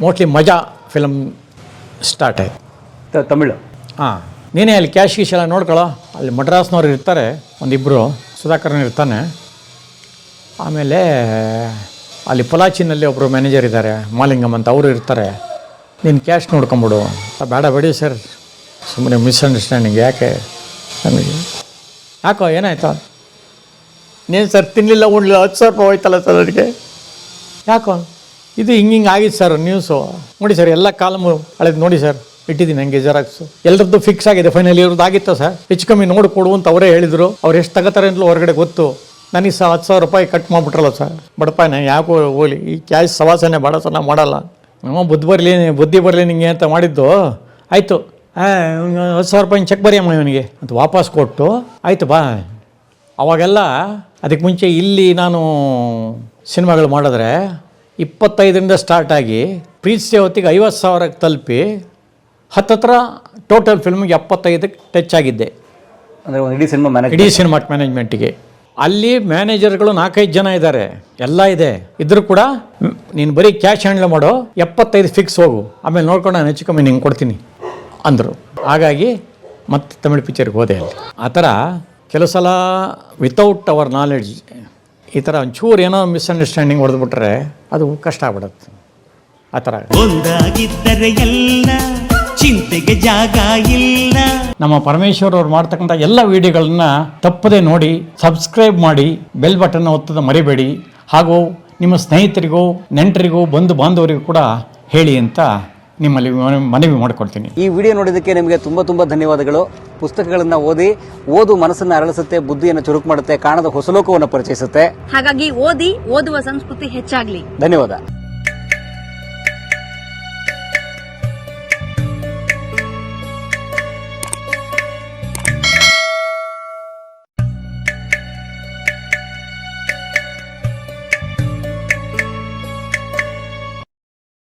ಮೋಸ್ಟ್ಲಿ ಮಜಾ ಫಿಲಮ್ ಸ್ಟಾರ್ಟ್ ಆಯ್ತು, ತಮಿಳು. ನೀನೇ ಅಲ್ಲಿ ಕ್ಯಾಶ್ ಗೀಶ್ ಎಲ್ಲ ನೋಡ್ಕೊಳ್ಳೋ, ಅಲ್ಲಿ ಮಡ್ರಾಸ್ನವ್ರು ಇರ್ತಾರೆ, ಒಂದಿಬ್ಬರು, ಸುಧಾಕರ್ನ ಇರ್ತಾನೆ. ಆಮೇಲೆ ಅಲ್ಲಿ ಪೊಲಾಚಿನಲ್ಲಿ ಒಬ್ಬರು ಮ್ಯಾನೇಜರ್ ಇದ್ದಾರೆ, ಮಾಲಿಂಗಮ್ ಅಂತ, ಅವರು ಇರ್ತಾರೆ. ನೀನು ಕ್ಯಾಶ್ ನೋಡ್ಕೊಂಬಿಡು. ಬೇಡ ಬೇಡಿ ಸರ್, ಸುಮ್ಮನೆ ಮಿಸ್ಅಂಡರ್ಸ್ಟ್ಯಾಂಡಿಂಗ್ ಯಾಕೆ ನನಗೆ. ಯಾಕೋ ಏನಾಯ್ತು? ನೀನು ಸರ್ ತಿನ್ನಲಿಲ್ಲ ಉಣ್ಲಿಲ್ಲ 10,000 ರೂಪಾಯಿ ಹೋಯ್ತಲ್ಲ ಸರ್ ಅದಕ್ಕೆ. ಯಾಕೋ? ಇದು ಹಿಂಗೆ ಆಗಿತ್ತು ಸರ್ ನ್ಯೂಸು. ನೋಡಿ ಸರ್, ಎಲ್ಲ ಕಾಲಮು ಹಳೆದು ನೋಡಿ ಸರ್, ಇಟ್ಟಿದ್ದೀನಿ ಹಂಗೆ ಜೆರಾಕ್ಸು. ಎಲ್ಲರದ್ದು ಫಿಕ್ಸ್ ಆಗಿದೆ, ಫೈನಲ್ ಇವ್ರದ್ದು ಆಗಿತ್ತು ಸರ್. ಹೆಚ್ಚು ಕಮ್ಮಿ ನೋಡಿ ಕೊಡು ಅಂತ ಅವರೇ ಹೇಳಿದರು. ಅವ್ರು ಎಷ್ಟು ತಗೋತಾರೆ ಅಂತಲೂ ಹೊರಗಡೆ ಗೊತ್ತು. ನನಗೆ 10,000 ರೂಪಾಯಿ ಕಟ್ ಮಾಡಿಬಿಟ್ರಲ್ಲ ಸರ್. ಬಡಪಾಯಿ ನಾನು ಯಾಕೋ ಹೋಗ್ಲಿ, ಈ ಕ್ಯಾಶ್ ಸವಾಸನೆ ಬೇಡ ಸರ್, ನಾವು ಮಾಡಲ್ಲ. ಬುದ್ಧಿ ಬರಲಿ ನಿಂಗೆ ಅಂತ ಮಾಡಿದ್ದು. ಆಯಿತು, 10,000 ರೂಪಾಯಿ ಚೆಕ್ ಬರೆಯಮ್ಮ ಇವನಿಗೆ ಅಂತ ವಾಪಸ್ ಕೊಟ್ಟು, ಆಯಿತು ಬಾ. ಅವಾಗೆಲ್ಲ ಅದಕ್ಕೆ ಮುಂಚೆ ಇಲ್ಲಿ ನಾನು ಸಿನಿಮಾಗಳು ಮಾಡಿದ್ರೆ 25ರಿಂದ ಸ್ಟಾರ್ಟ್ ಆಗಿ ಪ್ರೀತಿಸೇ ಹೊತ್ತಿಗೆ 50,000ಕ್ಕೆ ತಲುಪಿ ಹತ್ತತ್ರ ಟೋಟಲ್ ಫಿಲ್ಮಿಗೆ 75ಕ್ಕೆ ಟಚ್ ಆಗಿದ್ದೆ. ಅಂದರೆ ಒಂದು ಇಡೀ ಸಿನಿಮಾ ಇಡೀ ಸಿನಿಮಾ ಮ್ಯಾನೇಜ್ಮೆಂಟಿಗೆ. ಅಲ್ಲಿ ಮ್ಯಾನೇಜರ್ಗಳು 4-5 ಜನ ಇದ್ದಾರೆ, ಎಲ್ಲ ಇದೆ. ಇದ್ರೂ ಕೂಡ ನೀನು ಬರೀ ಕ್ಯಾಶ್ ಹ್ಯಾಂಡ್ಲ್ ಮಾಡೋ, 75 ಫಿಕ್ಸ್ ಹೋಗು, ಆಮೇಲೆ ನೋಡ್ಕೊಂಡು ನಾನು ಹೆಚ್ಚು ಕಮ್ಮಿ ನಿಂಗೆ ಕೊಡ್ತೀನಿ ಅಂದರು. ಹಾಗಾಗಿ ಮತ್ತೆ ತಮಿಳ್ ಪಿಕ್ಚರ್ಗೆ ಹೋದೆ. ಅಲ್ಲಿ ಆ ಥರ ಕೆಲವು ಸಲ ವಿತೌಟ್ ಅವರ್ ನಾಲೆಡ್ಜ್ ಈ ಥರ ಒಂಚೂರು ಏನೋ ಮಿಸ್ಅಂಡರ್ಸ್ಟ್ಯಾಂಡಿಂಗ್ ಹೊಡೆದ್ಬಿಟ್ರೆ ಅದು ಕಷ್ಟ ಆಗ್ಬಿಡುತ್ತೆ. ಆ ಥರ ಒಂದಾಗಿದ್ದರೆ ಎಲ್ಲ ಚಿಂತೆಗೆ ಜಾಗ ಇಲ್ಲ. ನಮ್ಮ ಪರಮೇಶ್ವರ್ ಅವ್ರು ಮಾಡ್ತಕ್ಕಂಥ ಎಲ್ಲ ವಿಡಿಯೋಗಳನ್ನ ತಪ್ಪದೆ ನೋಡಿ, ಸಬ್ಸ್ಕ್ರೈಬ್ ಮಾಡಿ, ಬೆಲ್ ಬಟನ್ ಒತ್ತದ ಮರಿಬೇಡಿ. ಹಾಗೂ ನಿಮ್ಮ ಸ್ನೇಹಿತರಿಗೂ, ನೆಂಟರಿಗೂ, ಬಂಧು ಬಾಂಧವರಿಗೂ ಕೂಡ ಹೇಳಿ ಅಂತ ನಿಮ್ಮಲ್ಲಿ ಮನವಿ ಮಾಡಿಕೊಡ್ತೀನಿ. ಈ ವಿಡಿಯೋ ನೋಡಿದ್ದಕ್ಕೆ ನಿಮಗೆ ತುಂಬ ಧನ್ಯವಾದಗಳು. ಪುಸ್ತಕಗಳನ್ನು ಓದು ಮನಸ್ಸನ್ನು ಅರಳಿಸುತ್ತೆ, ಬುದ್ಧಿಯನ್ನು ಚುರುಕು ಮಾಡುತ್ತೆ, ಕಾಣದ ಹೊಸ ಲೋಕವನ್ನು ಪರಿಚಯಿಸುತ್ತೆ. ಹಾಗಾಗಿ ಓದುವ ಸಂಸ್ಕೃತಿ ಹೆಚ್ಚಾಗ್ಲಿ. ಧನ್ಯವಾದ.